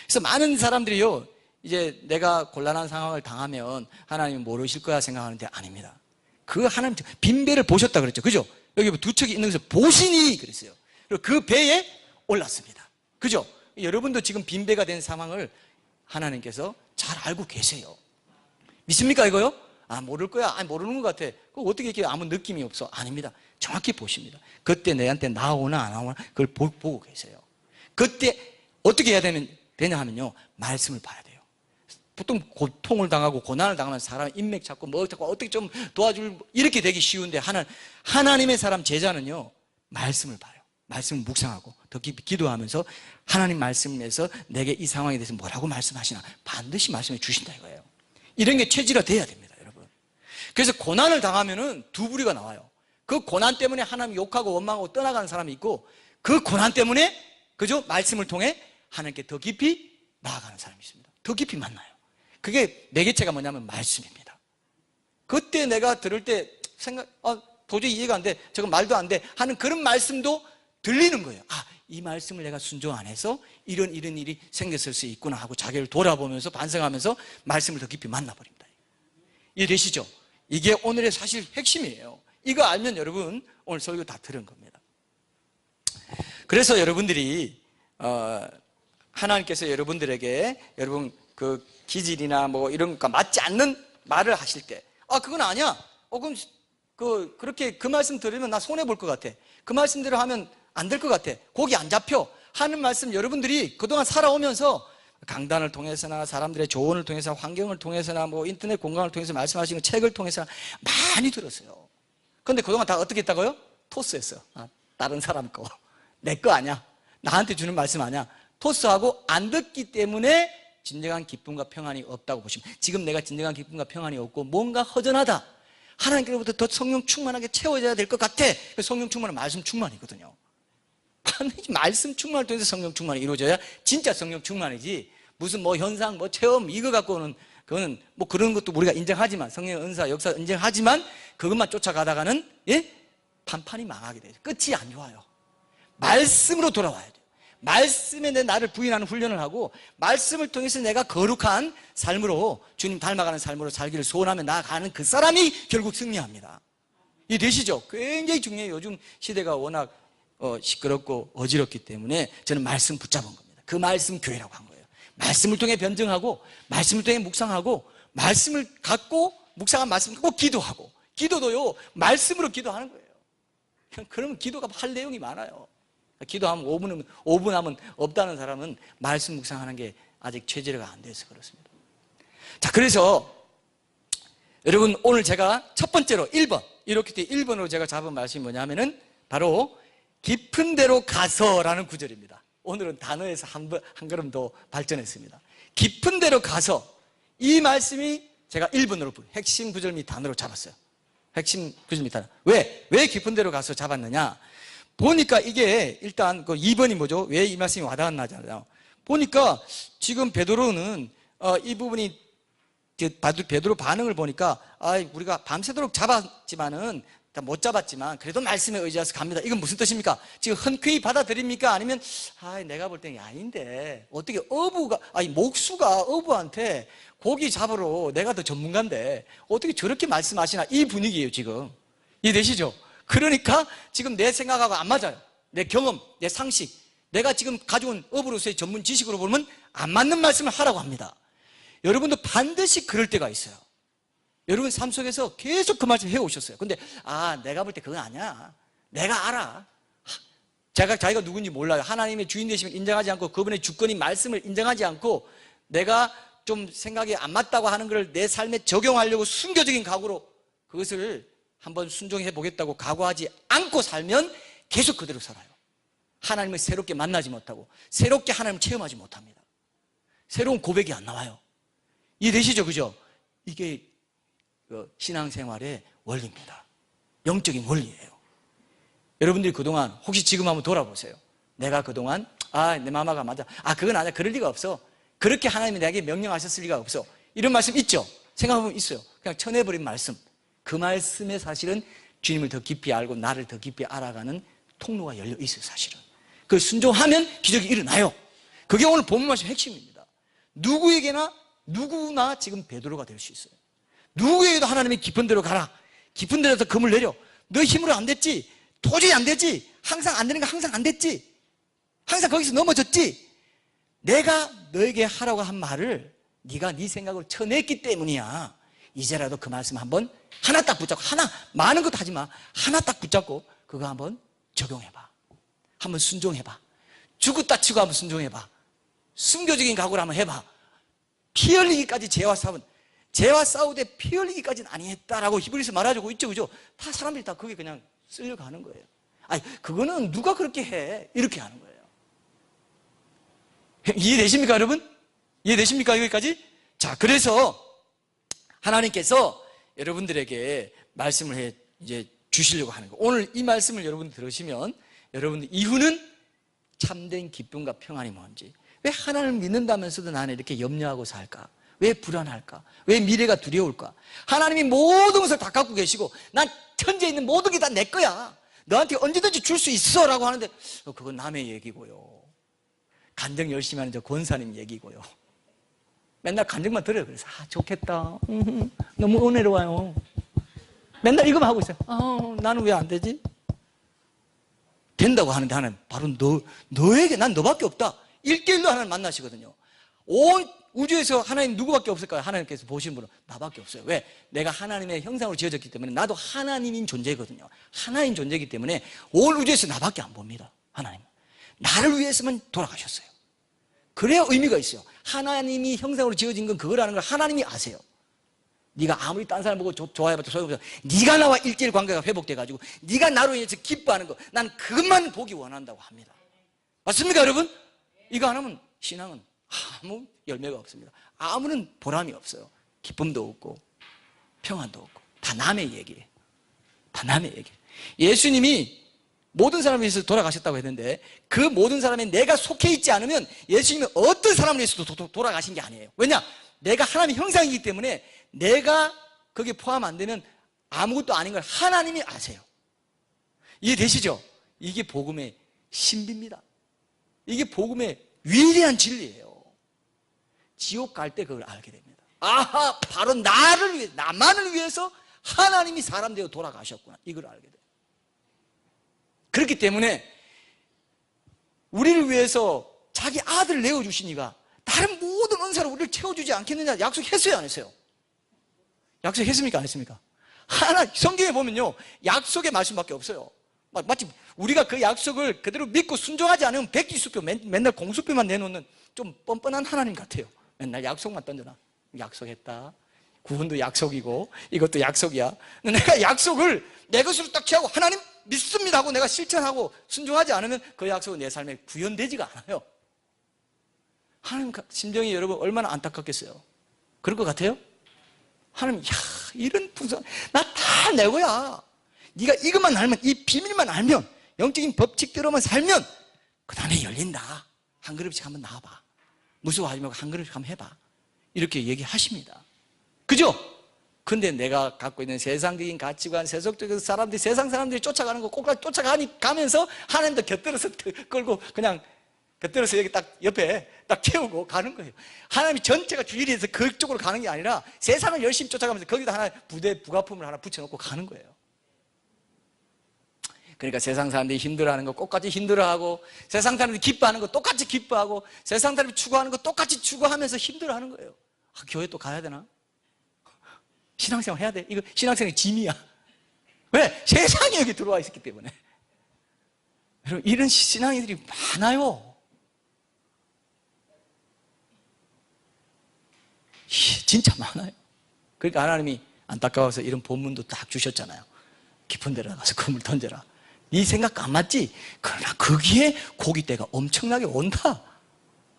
그래서 많은 사람들이요, 이제 내가 곤란한 상황을 당하면 하나님이 모르실 거야 생각하는데 아닙니다. 그 하나님 빈배를 보셨다 그랬죠. 그죠? 여기 두 척이 있는 것을 보시니 그랬어요. 그리고 그 배에 올랐습니다. 그죠? 여러분도 지금 빈배가 된 상황을 하나님께서 잘 알고 계세요. 믿습니까 이거요? 아 모를 거야. 아 모르는 것 같아. 그거 어떻게 이렇게 아무 느낌이 없어? 아닙니다. 정확히 보십니다. 그때 내한테 나오나 안 나오나 그걸 보고 계세요. 그때 어떻게 해야 되냐 하면요, 말씀을 봐야 돼요. 보통 고통을 당하고 고난을 당하면 사람 인맥 찾고 뭐 찾고 어떻게 좀 도와줄 이렇게 되기 쉬운데 하나님의 사람 제자는요, 말씀을 봐요. 말씀을 묵상하고 더 깊이 기도하면서 하나님 말씀에서 내게 이 상황에 대해서 뭐라고 말씀하시나 반드시 말씀해 주신다 이거예요. 이런 게 체질화 돼야 됩니다, 여러분. 그래서 고난을 당하면은 두 부류가 나와요. 그 고난 때문에 하나님 욕하고 원망하고 떠나가는 사람이 있고, 그 고난 때문에 그죠? 말씀을 통해 하나님께 더 깊이 나아가는 사람이 있습니다. 더 깊이 만나요. 그게 매개체가 뭐냐면 말씀입니다. 그때 내가 들을 때 도저히 이해가 안 돼, 저거 말도 안 돼 하는 그런 말씀도 들리는 거예요. 아, 이 말씀을 내가 순종 안 해서 이런 일이 생겼을 수 있구나 하고 자기를 돌아보면서 반성하면서 말씀을 더 깊이 만나버립니다. 이해되시죠? 이게 오늘의 사실 핵심이에요. 이거 알면 여러분 오늘 설교 다 들은 겁니다. 그래서 여러분들이 하나님께서 여러분들에게 여러분 그 기질이나 뭐 이런 거 맞지 않는 말을 하실 때, 아 그건 아니야. 그럼 그렇게 그 말씀 들으면 나 손해 볼 것 같아. 그 말씀대로 하면 안 될 것 같아. 고기 안 잡혀. 하는 말씀 여러분들이 그동안 살아오면서 강단을 통해서나 사람들의 조언을 통해서 환경을 통해서나 뭐 인터넷 공간을 통해서 말씀하시는 책을 통해서 많이 들었어요. 근데 그동안 다 어떻게 했다고요? 토스했어요. 다른 사람 거. 내 거 아니야. 나한테 주는 말씀 아니야. 토스하고 안 듣기 때문에 진정한 기쁨과 평안이 없다고 보시면, 지금 내가 진정한 기쁨과 평안이 없고 뭔가 허전하다. 하나님께로부터 더 성령 충만하게 채워져야 될 것 같아. 성령 충만은 말씀 충만이거든요. 반드시 말씀 충만을 통해서 성령 충만이 이루어져야 진짜 성령 충만이지, 무슨 뭐 현상, 뭐 체험 이거 갖고는 그거는 뭐 그런 것도 우리가 인정하지만, 성령의 은사, 역사 인정하지만 그것만 쫓아가다가는 판판이 망하게 돼요. 끝이 안 좋아요. 말씀으로 돌아와야 돼요. 말씀에 내 나를 부인하는 훈련을 하고 말씀을 통해서 내가 거룩한 삶으로 주님 닮아가는 삶으로 살기를 소원하며 나아가는 그 사람이 결국 승리합니다. 이해되시죠? 굉장히 중요해요. 요즘 시대가 워낙 시끄럽고 어지럽기 때문에 저는 말씀 붙잡은 겁니다. 그 말씀 교회라고 한 거예요. 말씀을 통해 변증하고 말씀을 통해 묵상하고 말씀을 갖고 묵상한 말씀을 갖고 기도하고, 기도도요 말씀으로 기도하는 거예요. 그러면 기도가 할 내용이 많아요. 기도하면 5분 하면 없다는 사람은 말씀 묵상하는 게 아직 체질화가 안 돼서 그렇습니다. 자, 그래서 여러분 오늘 제가 첫 번째로 1번, 이렇게 돼 1번으로 제가 잡은 말씀이 뭐냐면은 바로 깊은 데로 가서라는 구절입니다. 오늘은 단어에서 한 걸음 더 발전했습니다. 깊은 데로 가서, 이 말씀이 제가 1번으로 핵심 구절 및 단어로 잡았어요. 핵심 구절 및 단어. 왜 깊은 데로 가서 잡았느냐? 보니까 이게 일단 그 2번이 뭐죠? 왜 이 말씀이 와닿았나잖아요. 보니까 지금 베드로는 이 부분이 베드로 반응을 보니까 우리가 밤새도록 잡았지만은 못 잡았지만 그래도 말씀에 의지해서 갑니다. 이건 무슨 뜻입니까? 지금 흔쾌히 받아들입니까? 아니면 내가 볼 때는 아닌데 어떻게 목수가 어부한테 고기 잡으러 내가 더 전문가인데 어떻게 저렇게 말씀하시나, 이 분위기예요 지금. 이해되시죠? 그러니까 지금 내 생각하고 안 맞아요. 내 경험, 내 상식, 내가 지금 가져온 어부로서의 전문 지식으로 보면 안 맞는 말씀을 하라고 합니다. 여러분도 반드시 그럴 때가 있어요. 여러분 삶 속에서 계속 그 말씀 해오셨어요. 근데 내가 볼 때 그건 아니야. 내가 알아. 자기가 누군지 몰라요. 하나님의 주인 되심을 인정하지 않고 그분의 주권인 말씀을 인정하지 않고 내가 좀 생각이 안 맞다고 하는 걸 내 삶에 적용하려고 순교적인 각오로 그것을 한번 순종해 보겠다고 각오하지 않고 살면 계속 그대로 살아요. 하나님을 새롭게 만나지 못하고 새롭게 하나님을 체험하지 못합니다. 새로운 고백이 안 나와요. 이해되시죠? 그죠? 이게 신앙생활의 원리입니다. 영적인 원리예요. 여러분들이 그동안 혹시 지금 한번 돌아보세요. 내가 그동안 내 마마가 맞아. 그건 아니야. 그럴 리가 없어. 그렇게 하나님이 내게 명령하셨을 리가 없어. 이런 말씀 있죠? 생각해보면 있어요. 그냥 쳐내버린 말씀. 그 말씀에 사실은 주님을 더 깊이 알고 나를 더 깊이 알아가는 통로가 열려 있어요. 사실은 그걸 순종하면 기적이 일어나요. 그게 오늘 본문 말씀 핵심입니다. 누구나 지금 베드로가 될 수 있어요. 누구에게도 하나님이 깊은 데로 가라, 깊은 데로서 금을 내려, 너 힘으로 안 됐지, 도저히 안 되지. 항상 안 되는 거 항상 안 됐지. 항상 거기서 넘어졌지. 내가 너에게 하라고 한 말을 네가 네 생각으로 쳐냈기 때문이야. 이제라도 그 말씀 한번 하나 딱 붙잡고, 하나, 많은 것도 하지 마. 하나 딱 붙잡고 그거 한번 적용해봐. 한번 순종해봐. 죽었다 치고 한번 순종해봐. 순교적인 각오를 한번 해봐. 피 흘리기까지 죄와 싸우되 피 흘리기까지는 아니했다라고 히브리서 말해주고 있죠, 그죠? 다 사람들이 다 그게 그냥 쓸려가는 거예요. 아니, 그거는 누가 그렇게 해? 이렇게 하는 거예요. 이해되십니까, 여러분? 이해되십니까, 여기까지? 자, 그래서 하나님께서 여러분들에게 말씀을 이제 주시려고 하는 거예요. 오늘 이 말씀을 여러분들 들으시면 여러분들 이후는 참된 기쁨과 평안이 뭔지, 왜 하나님을 믿는다면서도 나는 이렇게 염려하고 살까? 왜 불안할까? 왜 미래가 두려울까? 하나님이 모든 것을 다 갖고 계시고 난 천지에 있는 모든 게 다 내 거야. 너한테 언제든지 줄 수 있어 라고 하는데 그건 남의 얘기고요. 간증 열심히 하는 저 권사님 얘기고요. 맨날 간증만 들어요. 그래서 좋겠다. 너무 은혜로워요. 맨날 이거만 하고 있어요. 나는 왜 안 되지? 된다고 하는데 하나님 바로 너에게 난 너밖에 없다. 1대1로 하나님 만나시거든요. 온 우주에서 하나님 누구밖에 없을까요? 하나님께서 보시는 분은 나밖에 없어요. 왜? 내가 하나님의 형상으로 지어졌기 때문에 나도 하나님인 존재거든요. 하나인 존재이기 때문에 온 우주에서 나밖에 안 봅니다. 하나님 나를 위해서만 돌아가셨어요. 그래야 의미가 있어요. 하나님이 형상으로 지어진 건 그거라는 걸 하나님이 아세요. 네가 아무리 딴 사람 보고 좋아해봤자 소용없어. 네가 나와 일대일 관계가 회복돼가지고 네가 나로 인해서 기뻐하는 거, 난 그것만 보기 원한다고 합니다. 맞습니까, 여러분? 이거 안 하면 신앙은 아무 열매가 없습니다. 아무런 보람이 없어요. 기쁨도 없고 평안도 없고 다 남의 얘기예요. 다 남의 얘기예요. 예수님이 모든 사람을 위해서 돌아가셨다고 했는데 그 모든 사람에 내가 속해 있지 않으면 예수님이 어떤 사람을 위해서도 돌아가신 게 아니에요. 왜냐? 내가 하나님의 형상이기 때문에 내가 거기에 포함 안 되면 아무것도 아닌 걸 하나님이 아세요. 이해되시죠? 이게 복음의 신비입니다. 이게 복음의 위대한 진리예요. 지옥 갈 때 그걸 알게 됩니다. 아하, 바로 나를 위해, 나만을 위해서 하나님이 사람 되어 돌아가셨구나. 이걸 알게 돼요. 그렇기 때문에 우리를 위해서 자기 아들을 내어주시니까 다른 모든 은사로 우리를 채워주지 않겠느냐 약속했어요, 안 했어요? 약속했습니까, 안 했습니까? 성경에 보면요, 약속의 말씀밖에 없어요. 마치 우리가 그 약속을 그대로 믿고 순종하지 않으면 백지수표, 맨날 공수표만 내놓는 좀 뻔뻔한 하나님 같아요. 맨날 약속만 던져놔. 약속했다. 구원도 약속이고 이것도 약속이야. 내가 약속을 내 것으로 딱 취하고 하나님 믿습니다 하고 내가 실천하고 순종하지 않으면 그 약속은 내 삶에 구현되지가 않아요. 하나님 심정이 여러분 얼마나 안타깝겠어요. 그럴 것 같아요? 하나님, 이런 풍성, 나 다 내 거야. 네가 이것만 알면, 이 비밀만 알면, 영적인 법칙대로만 살면 그 다음에 열린다. 한 그릇씩 한번 나와봐. 무서워하지 말고 한 그릇씩 한번 해봐. 이렇게 얘기하십니다. 그죠? 근데 내가 갖고 있는 세상적인 가치관, 세속적인 사람들이, 세상 사람들이 쫓아가는 거 꼭 쫓아가면서 하나님도 곁들여서 끌고 그냥 곁들여서 여기 딱 옆에 딱 채우고 가는 거예요. 하나님이 전체가 주일이 돼서 그쪽으로 가는 게 아니라 세상을 열심히 쫓아가면서 거기다 하나 부가품을 하나 붙여놓고 가는 거예요. 그러니까 세상 사람들이 힘들어하는 거 똑같이 힘들어하고, 세상 사람들이 기뻐하는 거 똑같이 기뻐하고, 세상 사람들이 추구하는 거 똑같이 추구하면서 힘들어하는 거예요. 교회 또 가야 되나? 신앙생활 해야 돼? 이거 신앙생활의 짐이야. 왜? 세상에 여기 들어와 있었기 때문에. 여러분, 이런 신앙인들이 많아요. 진짜 많아요. 그러니까 하나님이 안타까워서 이런 본문도 딱 주셨잖아요. 깊은 데로 나가서 그물 던져라. 네 생각과 안 맞지? 그러나 거기에 고깃대가 엄청나게 온다.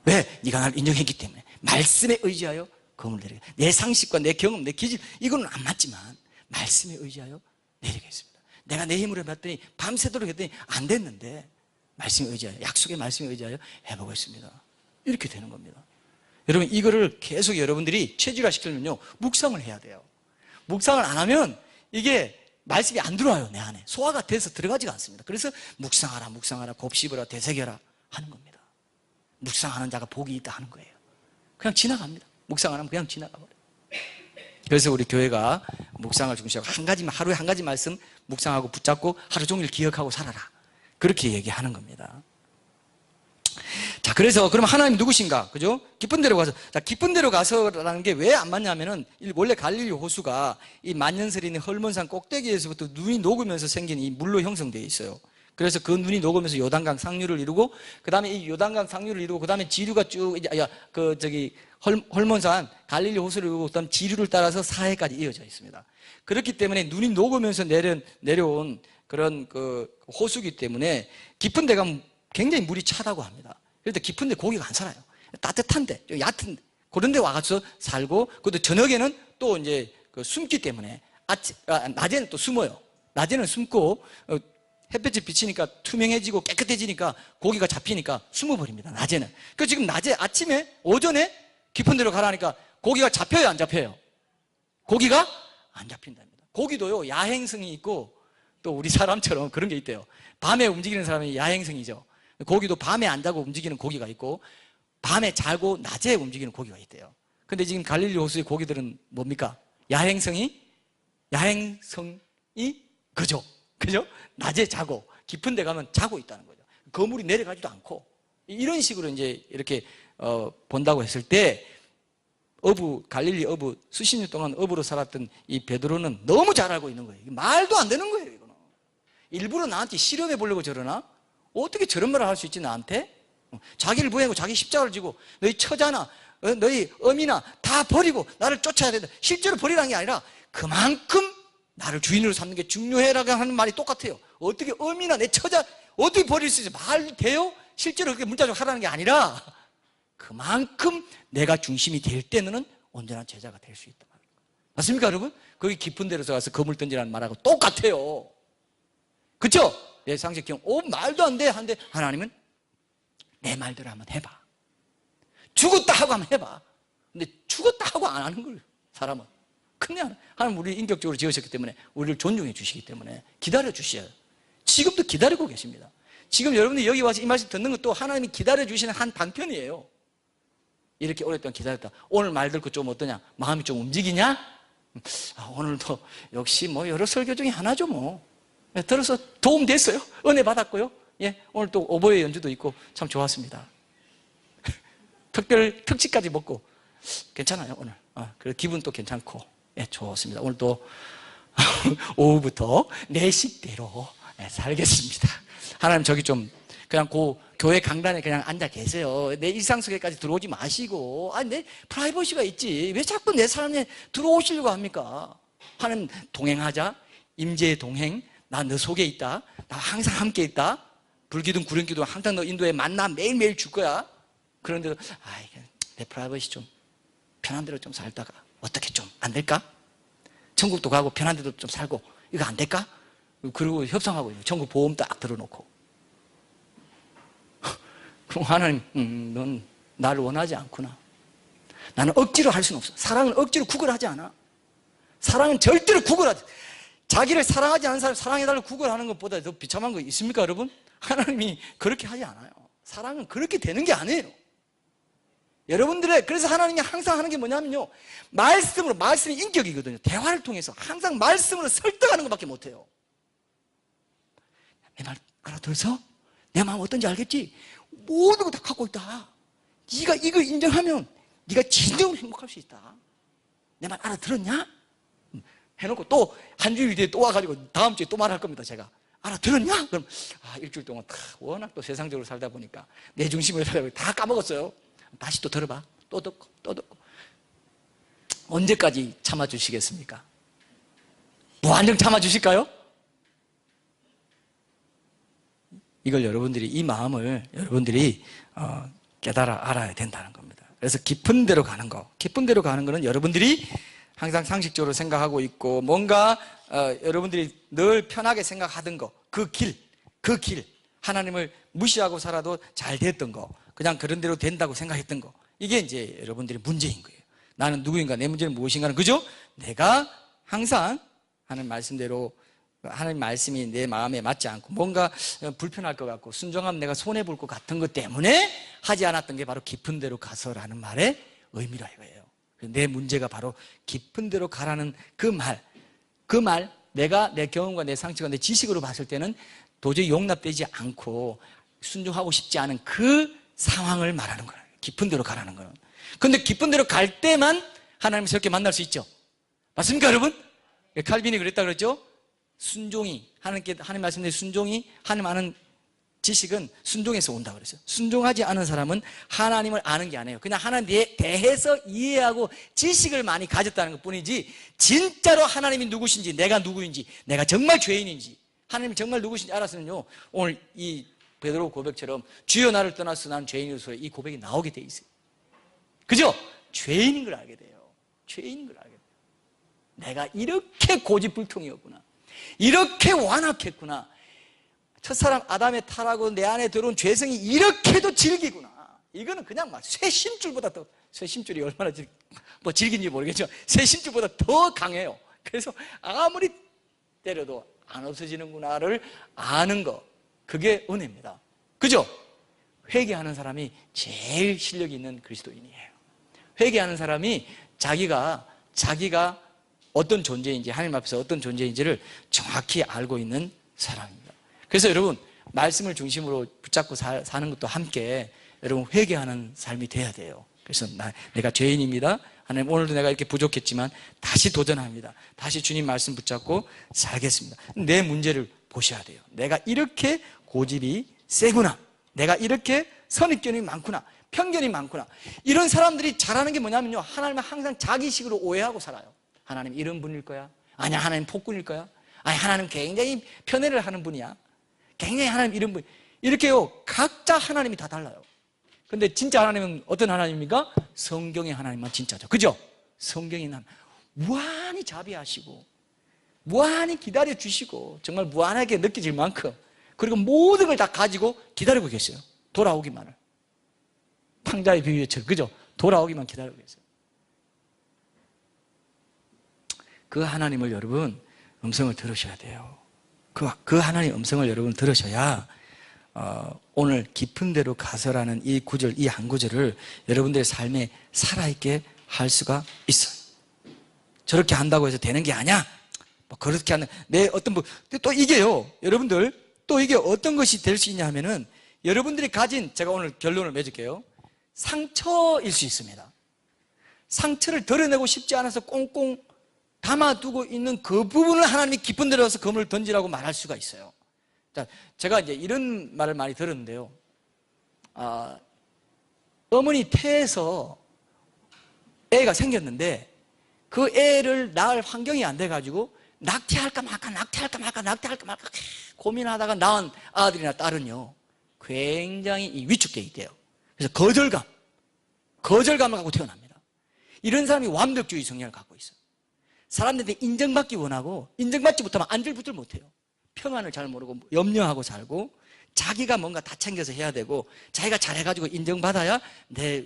왜? 네가 나를 인정했기 때문에. 말씀에 의지하여 그물 내리게. 내 상식과 내 경험, 내 기질 이거는 안 맞지만 말씀에 의지하여 내리겠습니다. 내가 내 힘으로 해봤더니 밤새도록 했더니 안 됐는데 말씀에 의지하여, 약속의 말씀에 의지하여 해보겠습니다. 이렇게 되는 겁니다. 여러분, 이거를 계속 여러분들이 체질화 시키려면요, 묵상을 해야 돼요. 묵상을 안 하면 이게 말씀이 안 들어와요, 내 안에. 소화가 돼서 들어가지가 않습니다. 그래서 묵상하라, 묵상하라, 곱씹어라, 되새겨라 하는 겁니다. 묵상하는 자가 복이 있다 하는 거예요. 그냥 지나갑니다. 묵상 안 하면 그냥 지나가 버려요. 그래서 우리 교회가 묵상을 중시하고 하루에 한 가지 말씀 묵상하고 붙잡고 하루 종일 기억하고 살아라. 그렇게 얘기하는 겁니다. 자, 그래서 그럼 하나님 누구신가? 그죠? 깊은 데로 가서. 자, 깊은 데로 가서라는 게 왜 안 맞냐면은 원래 갈릴리 호수가 이 만년설이 있는 헐몬산 꼭대기에서부터 눈이 녹으면서 생긴 이 물로 형성되어 있어요. 그래서 그 눈이 녹으면서 요단강 상류를 이루고, 그 다음에 이 요단강 상류를 이루고, 그 다음에 지류가 쭉, 헐몬산 갈릴리 호수를 이루고, 그 다음 지류를 따라서 사해까지 이어져 있습니다. 그렇기 때문에 눈이 녹으면서 내려온 그런 그 호수기 때문에 깊은 데 가면 굉장히 물이 차다고 합니다. 그런데 깊은 데 고기가 안 살아요. 따뜻한데, 좀 얕은데, 그런 데 와가지고 살고, 그것도 저녁에는 또 이제 그 숨기 때문에, 낮에는 또 숨어요. 낮에는 숨고, 햇볕이 비치니까 투명해지고 깨끗해지니까 고기가 잡히니까 숨어버립니다. 낮에는. 그래서 지금 낮에, 아침에, 오전에 깊은 데로 가라니까 고기가 잡혀요, 안 잡혀요? 고기가 안 잡힌답니다. 고기도요, 야행성이 있고, 또 우리 사람처럼 그런 게 있대요. 밤에 움직이는 사람이 야행성이죠. 고기도 밤에 안 자고 움직이는 고기가 있고, 밤에 자고 낮에 움직이는 고기가 있대요. 근데 지금 갈릴리 호수의 고기들은 뭡니까? 야행성이 그죠? 낮에 자고 깊은 데 가면 자고 있다는 거죠. 거물이 내려가지도 않고, 이런 식으로 이제 이렇게 본다고 했을 때, 갈릴리 어부, 수십 년 동안 어부로 살았던 이 베드로는 너무 잘 알고 있는 거예요. 말도 안 되는 거예요, 이거는. 일부러 나한테 실험해 보려고 저러나? 어떻게 저런 말을 할 수 있지, 나한테? 자기를 부인하고 자기 십자가를 지고 너희 처자나 너희 어미나 다 버리고 나를 쫓아야 된다. 실제로 버리라는 게 아니라 그만큼 나를 주인으로 삼는 게 중요해라고 하는 말이 똑같아요. 어떻게 어미나 내 처자 어떻게 버릴 수 있어? 말 돼요? 실제로 그렇게 문자적으로 하라는 게 아니라 그만큼 내가 중심이 될 때는 온전한 제자가 될 수 있다. 맞습니까, 여러분? 거기 깊은 데로 가서 거물 던지라는 말하고 똑같아요. 그쵸? 내 상식형, 말도 안 돼. 한데 하나님은 내 말대로 한번 해봐. 죽었다 하고 한번 해봐. 근데 죽었다 하고 안 하는 거예요, 사람은. 그냥 하나님 우리 인격적으로 지으셨기 때문에 우리를 존중해 주시기 때문에 기다려 주셔요. 지금도 기다리고 계십니다. 지금 여러분들이 여기 와서 이 말씀 듣는 것도 하나님이 기다려 주시는 한 방편이에요. 이렇게 오랫동안 기다렸다. 오늘 말 듣고 좀 어떠냐? 마음이 좀 움직이냐? 오늘도 역시 뭐 여러 설교 중에 하나죠, 뭐. 들어서 도움 됐어요. 은혜 받았고요. 예, 오늘 또 오보의 연주도 있고 참 좋았습니다. 특별 특집까지 먹고 괜찮아요, 오늘. 그리고 기분도 괜찮고, 예, 좋습니다. 오늘 또 오후부터 내 식대로 살겠습니다. 하나님, 저기 좀 그냥 교회 강단에 그냥 앉아 계세요. 내 일상 속에까지 들어오지 마시고, 내 프라이버시가 있지. 왜 자꾸 내 삶에 들어오시려고 합니까? 하나님, 동행하자. 임재의 동행. 나 너 속에 있다. 나 항상 함께 있다. 불기둥 구름기둥 항상 너 인도에 만나 매일매일 줄 거야. 그런데도 내 프라이버시 좀 편한 대로 좀 살다가 어떻게 좀 안 될까? 천국도 가고 편한 데도 좀 살고 이거 안 될까? 그리고 협상하고 천국 보험 딱 들어놓고. 그럼 하나님, 넌 나를 원하지 않구나. 나는 억지로 할 수는 없어. 사랑은 억지로 구걸하지 않아. 사랑은 절대로 구걸하지. 자기를 사랑하지 않는 사람 사랑해달라고 구걸하는 것보다 더 비참한 거 있습니까, 여러분? 하나님이 그렇게 하지 않아요. 사랑은 그렇게 되는 게 아니에요. 여러분들의, 그래서 하나님이 항상 하는 게 뭐냐면요, 말씀이 인격이거든요. 대화를 통해서 항상 말씀으로 설득하는 것밖에 못해요. 내 말 알아들어서? 내 마음 어떤지 알겠지? 모든 거 다 갖고 있다. 네가 이거 인정하면 네가 진정으로 행복할 수 있다. 내 말 알아들었냐? 해놓고 또 한 주일 뒤에 또 와가지고 다음 주에 또 말할 겁니다. 제가 알아들었냐? 그럼 일주일 동안 워낙 또 세상적으로 살다 보니까 내 중심으로 살다 보니까 다 까먹었어요. 다시 또 들어봐. 또 듣고 또 듣고. 언제까지 참아주시겠습니까? 무한정 참아주실까요? 이걸 여러분들이, 이 마음을 여러분들이 깨달아 알아야 된다는 겁니다. 그래서 깊은 데로 가는 거, 깊은 데로 가는 거는 여러분들이 항상 상식적으로 생각하고 있고 뭔가 여러분들이 늘 편하게 생각하던 거, 그 길 하나님을 무시하고 살아도 잘 됐던 거, 그냥 그런 대로 된다고 생각했던 거, 이게 이제 여러분들의 문제인 거예요. 나는 누구인가, 내 문제는 무엇인가는, 그죠? 내가 항상 하는 말씀대로, 하나님 말씀이 내 마음에 맞지 않고 뭔가 불편할 것 같고 순종하면 내가 손해볼 것 같은 것 때문에 하지 않았던 게 바로 깊은 데로 가서라는 말의 의미라 이거예요. 내 문제가 바로 깊은 데로 가라는 그 말, 내가 내 경험과 내 상처가 내 지식으로 봤을 때는 도저히 용납되지 않고 순종하고 싶지 않은 그 상황을 말하는 거예요. 깊은 데로 가라는 거는. 그런데 깊은 데로 갈 때만 하나님을 새롭게 만날 수 있죠. 맞습니까, 여러분? 칼빈이 그랬다 그랬죠? 순종이, 하나님 말씀대로 순종이, 하나님 아는 지식은 순종에서 온다 그랬어요. 순종하지 않은 사람은 하나님을 아는 게 아니에요. 그냥 하나님에 대해서 이해하고 지식을 많이 가졌다는 것 뿐이지, 진짜로 하나님이 누구신지, 내가 누구인지, 내가 정말 죄인인지, 하나님이 정말 누구신지 알았으면요, 오늘 이 베드로 고백처럼 주여 나를 떠나서 나는 죄인이로서 이 고백이 나오게 돼 있어요. 그죠? 죄인인 걸 알게 돼요. 죄인인 걸 알게 돼요. 내가 이렇게 고집불통이었구나, 이렇게 완악했구나, 첫사람 아담의 타락으로 내 안에 들어온 죄성이 이렇게도 질기구나. 이거는 그냥 막 쇠심줄보다 더, 쇠심줄이 얼마나 질긴지 모르겠지만 쇠심줄보다 더 강해요. 그래서 아무리 때려도 안 없어지는구나를 아는 거, 그게 은혜입니다. 그죠? 회개하는 사람이 제일 실력이 있는 그리스도인이에요. 회개하는 사람이 자기가 어떤 존재인지, 하나님 앞에서 어떤 존재인지를 정확히 알고 있는 사람입니다. 그래서 여러분, 말씀을 중심으로 붙잡고 사는 것도 함께 여러분 회개하는 삶이 돼야 돼요. 그래서 내가 죄인입니다. 하나님, 오늘도 내가 이렇게 부족했지만 다시 도전합니다. 다시 주님 말씀 붙잡고 살겠습니다. 내 문제를 보셔야 돼요. 내가 이렇게 고집이 세구나, 내가 이렇게 선입견이 많구나, 편견이 많구나. 이런 사람들이 잘하는 게 뭐냐면요, 하나님은 항상 자기식으로 오해하고 살아요. 하나님 이런 분일 거야? 아니야, 하나님 폭군일 거야? 아니, 하나님 굉장히 편애를 하는 분이야. 굉장히 하나님 이런 분, 이렇게요, 각자 하나님이 다 달라요. 근데 진짜 하나님은 어떤 하나님입니까? 성경의 하나님만 진짜죠. 그죠? 성경의 하나님, 무한히 자비하시고 무한히 기다려주시고 정말 무한하게 느껴질 만큼, 그리고 모든 걸 다 가지고 기다리고 계세요. 돌아오기만을. 탕자의 비유처럼, 그죠? 돌아오기만 기다리고 계세요. 그 하나님을 여러분 음성을 들으셔야 돼요. 그 하나님 음성을 여러분 들으셔야 오늘 깊은 데로 가서라는 이 구절, 이 한 구절을 여러분들의 삶에 살아있게 할 수가 있어요. 저렇게 한다고 해서 되는 게 아니야, 뭐 그렇게 하는 내 어떤 또 이게요, 여러분들, 또 이게 어떤 것이 될 수 있냐 하면은 여러분들이 가진, 제가 오늘 결론을 맺을게요, 상처일 수 있습니다. 상처를 드러내고 싶지 않아서 꽁꽁 담아두고 있는 그 부분을 하나님이 깊은 데로 가서 그물을 던지라고 말할 수가 있어요. 자, 제가 이제 이런 말을 많이 들었는데요. 어머니 태에서 애가 생겼는데 그 애를 낳을 환경이 안 돼가지고 낙태할까 말까 고민하다가 낳은 아들이나 딸은요, 굉장히 위축되어 있대요. 그래서 거절감을 갖고 태어납니다. 이런 사람이 완벽주의 성향을 갖고 있어요. 사람들한테 인정받기 원하고 인정받지 못하면 안절부절 못해요. 평안을 잘 모르고 염려하고 살고, 자기가 뭔가 다 챙겨서 해야 되고, 자기가 잘해가지고 인정받아야 내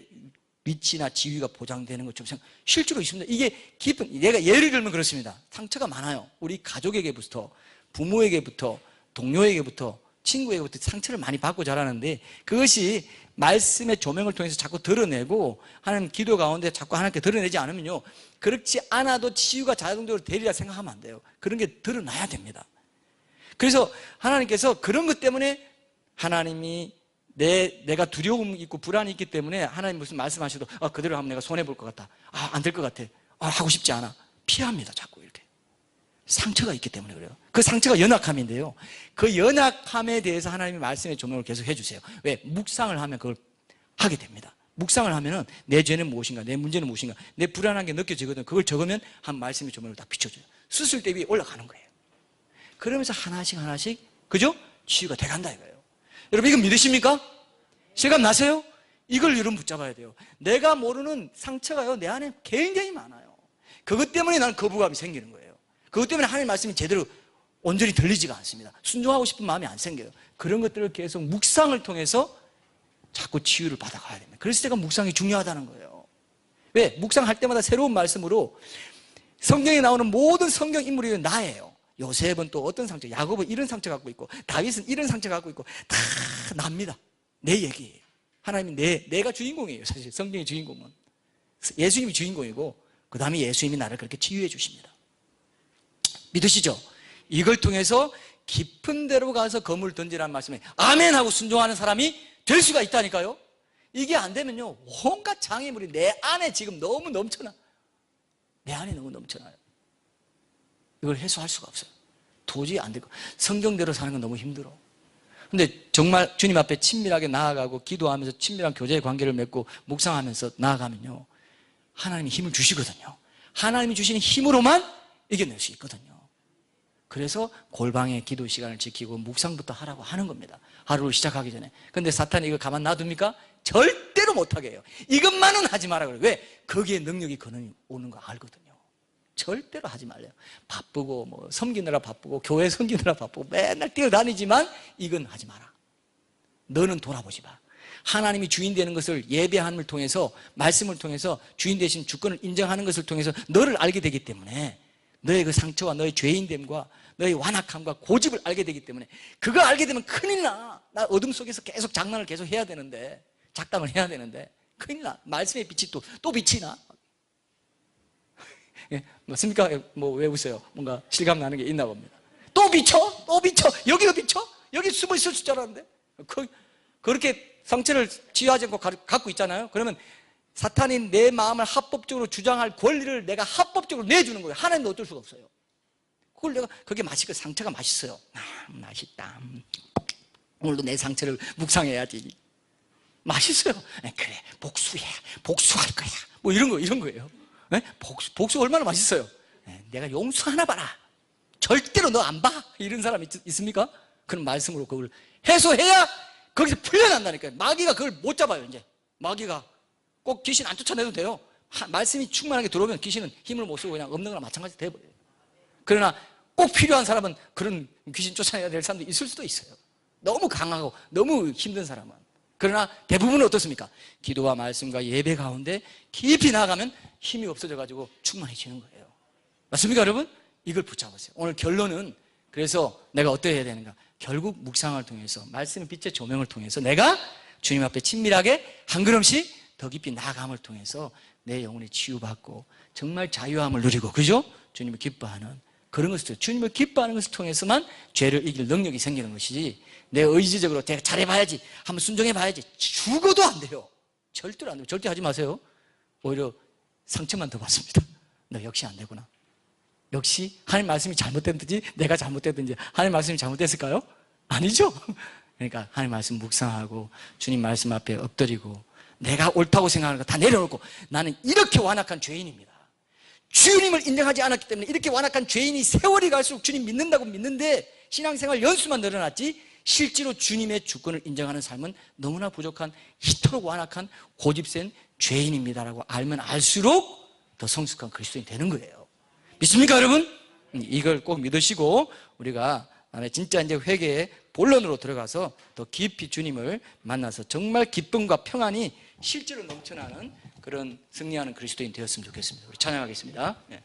위치나 지위가 보장되는 것처럼 실제로 있습니다. 이게 깊은, 내가 예를 들면 그렇습니다. 상처가 많아요. 우리 가족에게부터, 부모에게부터, 동료에게부터, 친구에게부터 상처를 많이 받고 자라는데, 그것이 말씀의 조명을 통해서 자꾸 드러내고 하나님 기도 가운데 자꾸 하나님께 드러내지 않으면요, 그렇지 않아도 치유가 자동적으로 되리라 생각하면 안 돼요. 그런 게 드러나야 됩니다. 그래서 하나님께서 그런 것 때문에, 하나님이 내가 두려움이 있고 불안이 있기 때문에 하나님 무슨 말씀하셔도 그대로 하면 내가 손해볼 것 같다, 안 될 것 같아, 하고 싶지 않아, 피합니다. 자꾸 이렇게 상처가 있기 때문에 그래요. 그 상처가 연약함인데요, 그 연약함에 대해서 하나님이 말씀의 조명을 계속 해주세요. 왜? 묵상을 하면 그걸 하게 됩니다. 묵상을 하면은 내 죄는 무엇인가, 내 문제는 무엇인가, 내 불안한 게 느껴지거든. 그걸 적으면 한 말씀의 조명을 딱 비춰줘요. 수술대 위에 올라가는 거예요. 그러면서 하나씩 그죠? 치유가 돼간다 이거예요. 여러분, 이거 믿으십니까? 실감 나세요? 이걸 여러분 붙잡아야 돼요. 내가 모르는 상처가요, 내 안에 굉장히 많아요. 그것 때문에 나는 거부감이 생기는 거예요. 그것 때문에 하나님 말씀이 제대로 온전히 들리지가 않습니다. 순종하고 싶은 마음이 안 생겨요. 그런 것들을 계속 묵상을 통해서 자꾸 치유를 받아가야 됩니다. 그래서 제가 묵상이 중요하다는 거예요. 왜? 묵상할 때마다 새로운 말씀으로, 성경에 나오는 모든 성경 인물이 나예요. 요셉은 또 어떤 상처, 야곱은 이런 상처 갖고 있고, 다윗은 이런 상처 갖고 있고, 다 납니다. 내 얘기예요. 하나님이 내가 주인공이에요. 사실 성경의 주인공은. 예수님이 주인공이고 그 다음에 예수님이 나를 그렇게 치유해 주십니다. 믿으시죠? 이걸 통해서 깊은 데로 가서 검을 던지라는 말씀에 아멘 하고 순종하는 사람이 될 수가 있다니까요. 이게 안 되면요 온갖 장애물이 내 안에 지금 너무 넘쳐나. 내 안에 너무 넘쳐나요. 이걸 해소할 수가 없어요. 도저히 안 되고 성경대로 사는 건 너무 힘들어. 근데 정말 주님 앞에 친밀하게 나아가고 기도하면서 친밀한 교제의 관계를 맺고 묵상하면서 나아가면요 하나님이 힘을 주시거든요. 하나님이 주시는 힘으로만 이겨낼 수 있거든요. 그래서 골방의 기도 시간을 지키고 묵상부터 하라고 하는 겁니다. 하루를 시작하기 전에. 근데 사탄이 이걸 가만 놔둡니까? 절대로 못하게 해요. 이것만은 하지 마라 그래요. 왜? 거기에 능력이 오는 거 알거든요. 절대로 하지 말래요. 바쁘고 뭐 섬기느라 바쁘고 교회 섬기느라 바쁘고 맨날 뛰어다니지만 이건 하지 마라. 너는 돌아보지 마. 하나님이 주인 되는 것을 예배함을 통해서 말씀을 통해서 주인 되신 주권을 인정하는 것을 통해서 너를 알게 되기 때문에 너의 그 상처와 너의 죄인됨과 너의 완악함과 고집을 알게 되기 때문에 그거 알게 되면 큰일 나. 나 어둠 속에서 계속 장난을 계속 해야 되는데 작당을 해야 되는데 큰일 나. 말씀의 빛이 또 빛이 나. 예, 맞습니까? 뭐 왜 웃어요? 뭔가 실감 나는 게 있나 봅니다. 또 비춰? 또 비춰? 여기도 비춰? 여기 숨어 있을 줄 알았는데 그렇게 상처를 치유하지 않고 갖고 있잖아요. 그러면 사탄이 내 마음을 합법적으로 주장할 권리를 내가 합법적으로 내주는 거예요. 하나님도 어쩔 수가 없어요. 그걸 내가 그게 맛있고 상처가 맛있어요. 맛있다. 오늘도 내 상처를 묵상해야지. 맛있어요. 그래 복수할 거야. 뭐 이런 거예요. 복수 얼마나 맛있어요. 내가 용서하나 봐라. 절대로 너 안 봐. 이런 사람 있습니까? 그런 말씀으로 그걸 해소해야 거기서 풀려난다니까요. 마귀가 그걸 못 잡아요. 이제 마귀가 꼭 귀신 안 쫓아내도 돼요. 말씀이 충만하게 들어오면 귀신은 힘을 못 쓰고 그냥 없는 거랑 마찬가지 돼버려요. 그러나 꼭 필요한 사람은 그런 귀신 쫓아내야 될 사람도 있을 수도 있어요. 너무 강하고 너무 힘든 사람은. 그러나 대부분은 어떻습니까? 기도와 말씀과 예배 가운데 깊이 나아가면 힘이 없어져가지고 충만해지는 거예요. 맞습니까 여러분? 이걸 붙잡으세요. 오늘 결론은 그래서 내가 어떻게 해야 되는가? 결국 묵상을 통해서 말씀의 빛의 조명을 통해서 내가 주님 앞에 친밀하게 한 걸음씩 더 깊이 나아감을 통해서 내 영혼이 치유받고 정말 자유함을 누리고 그죠? 주님을 기뻐하는 그런 것을 주님을 기뻐하는 것을 통해서만 죄를 이길 능력이 생기는 것이지 내 의지적으로 내가 잘해봐야지 한번 순종해봐야지 죽어도 안 돼요. 절대로 안 돼요. 절대 하지 마세요. 오히려 상처만 더 받습니다. 너 역시 안 되구나. 역시 하나님 말씀이 잘못됐든지 내가 잘못됐든지 하나님 말씀이 잘못됐을까요? 아니죠. 그러니까 하나님 말씀 묵상하고 주님 말씀 앞에 엎드리고 내가 옳다고 생각하는 거 다 내려놓고 나는 이렇게 완악한 죄인입니다. 주님을 인정하지 않았기 때문에 이렇게 완악한 죄인이 세월이 갈수록 주님 믿는다고 믿는데 신앙생활 연수만 늘어났지 실제로 주님의 주권을 인정하는 삶은 너무나 부족한 이토록 완악한 고집센 죄인입니다라고 알면 알수록 더 성숙한 그리스도인이 되는 거예요. 믿습니까 여러분? 이걸 꼭 믿으시고 우리가 진짜 이제 회개의 본론으로 들어가서 더 깊이 주님을 만나서 정말 기쁨과 평안이 실제로 넘쳐나는 그런 승리하는 그리스도인 되었으면 좋겠습니다. 우리 찬양하겠습니다. 네.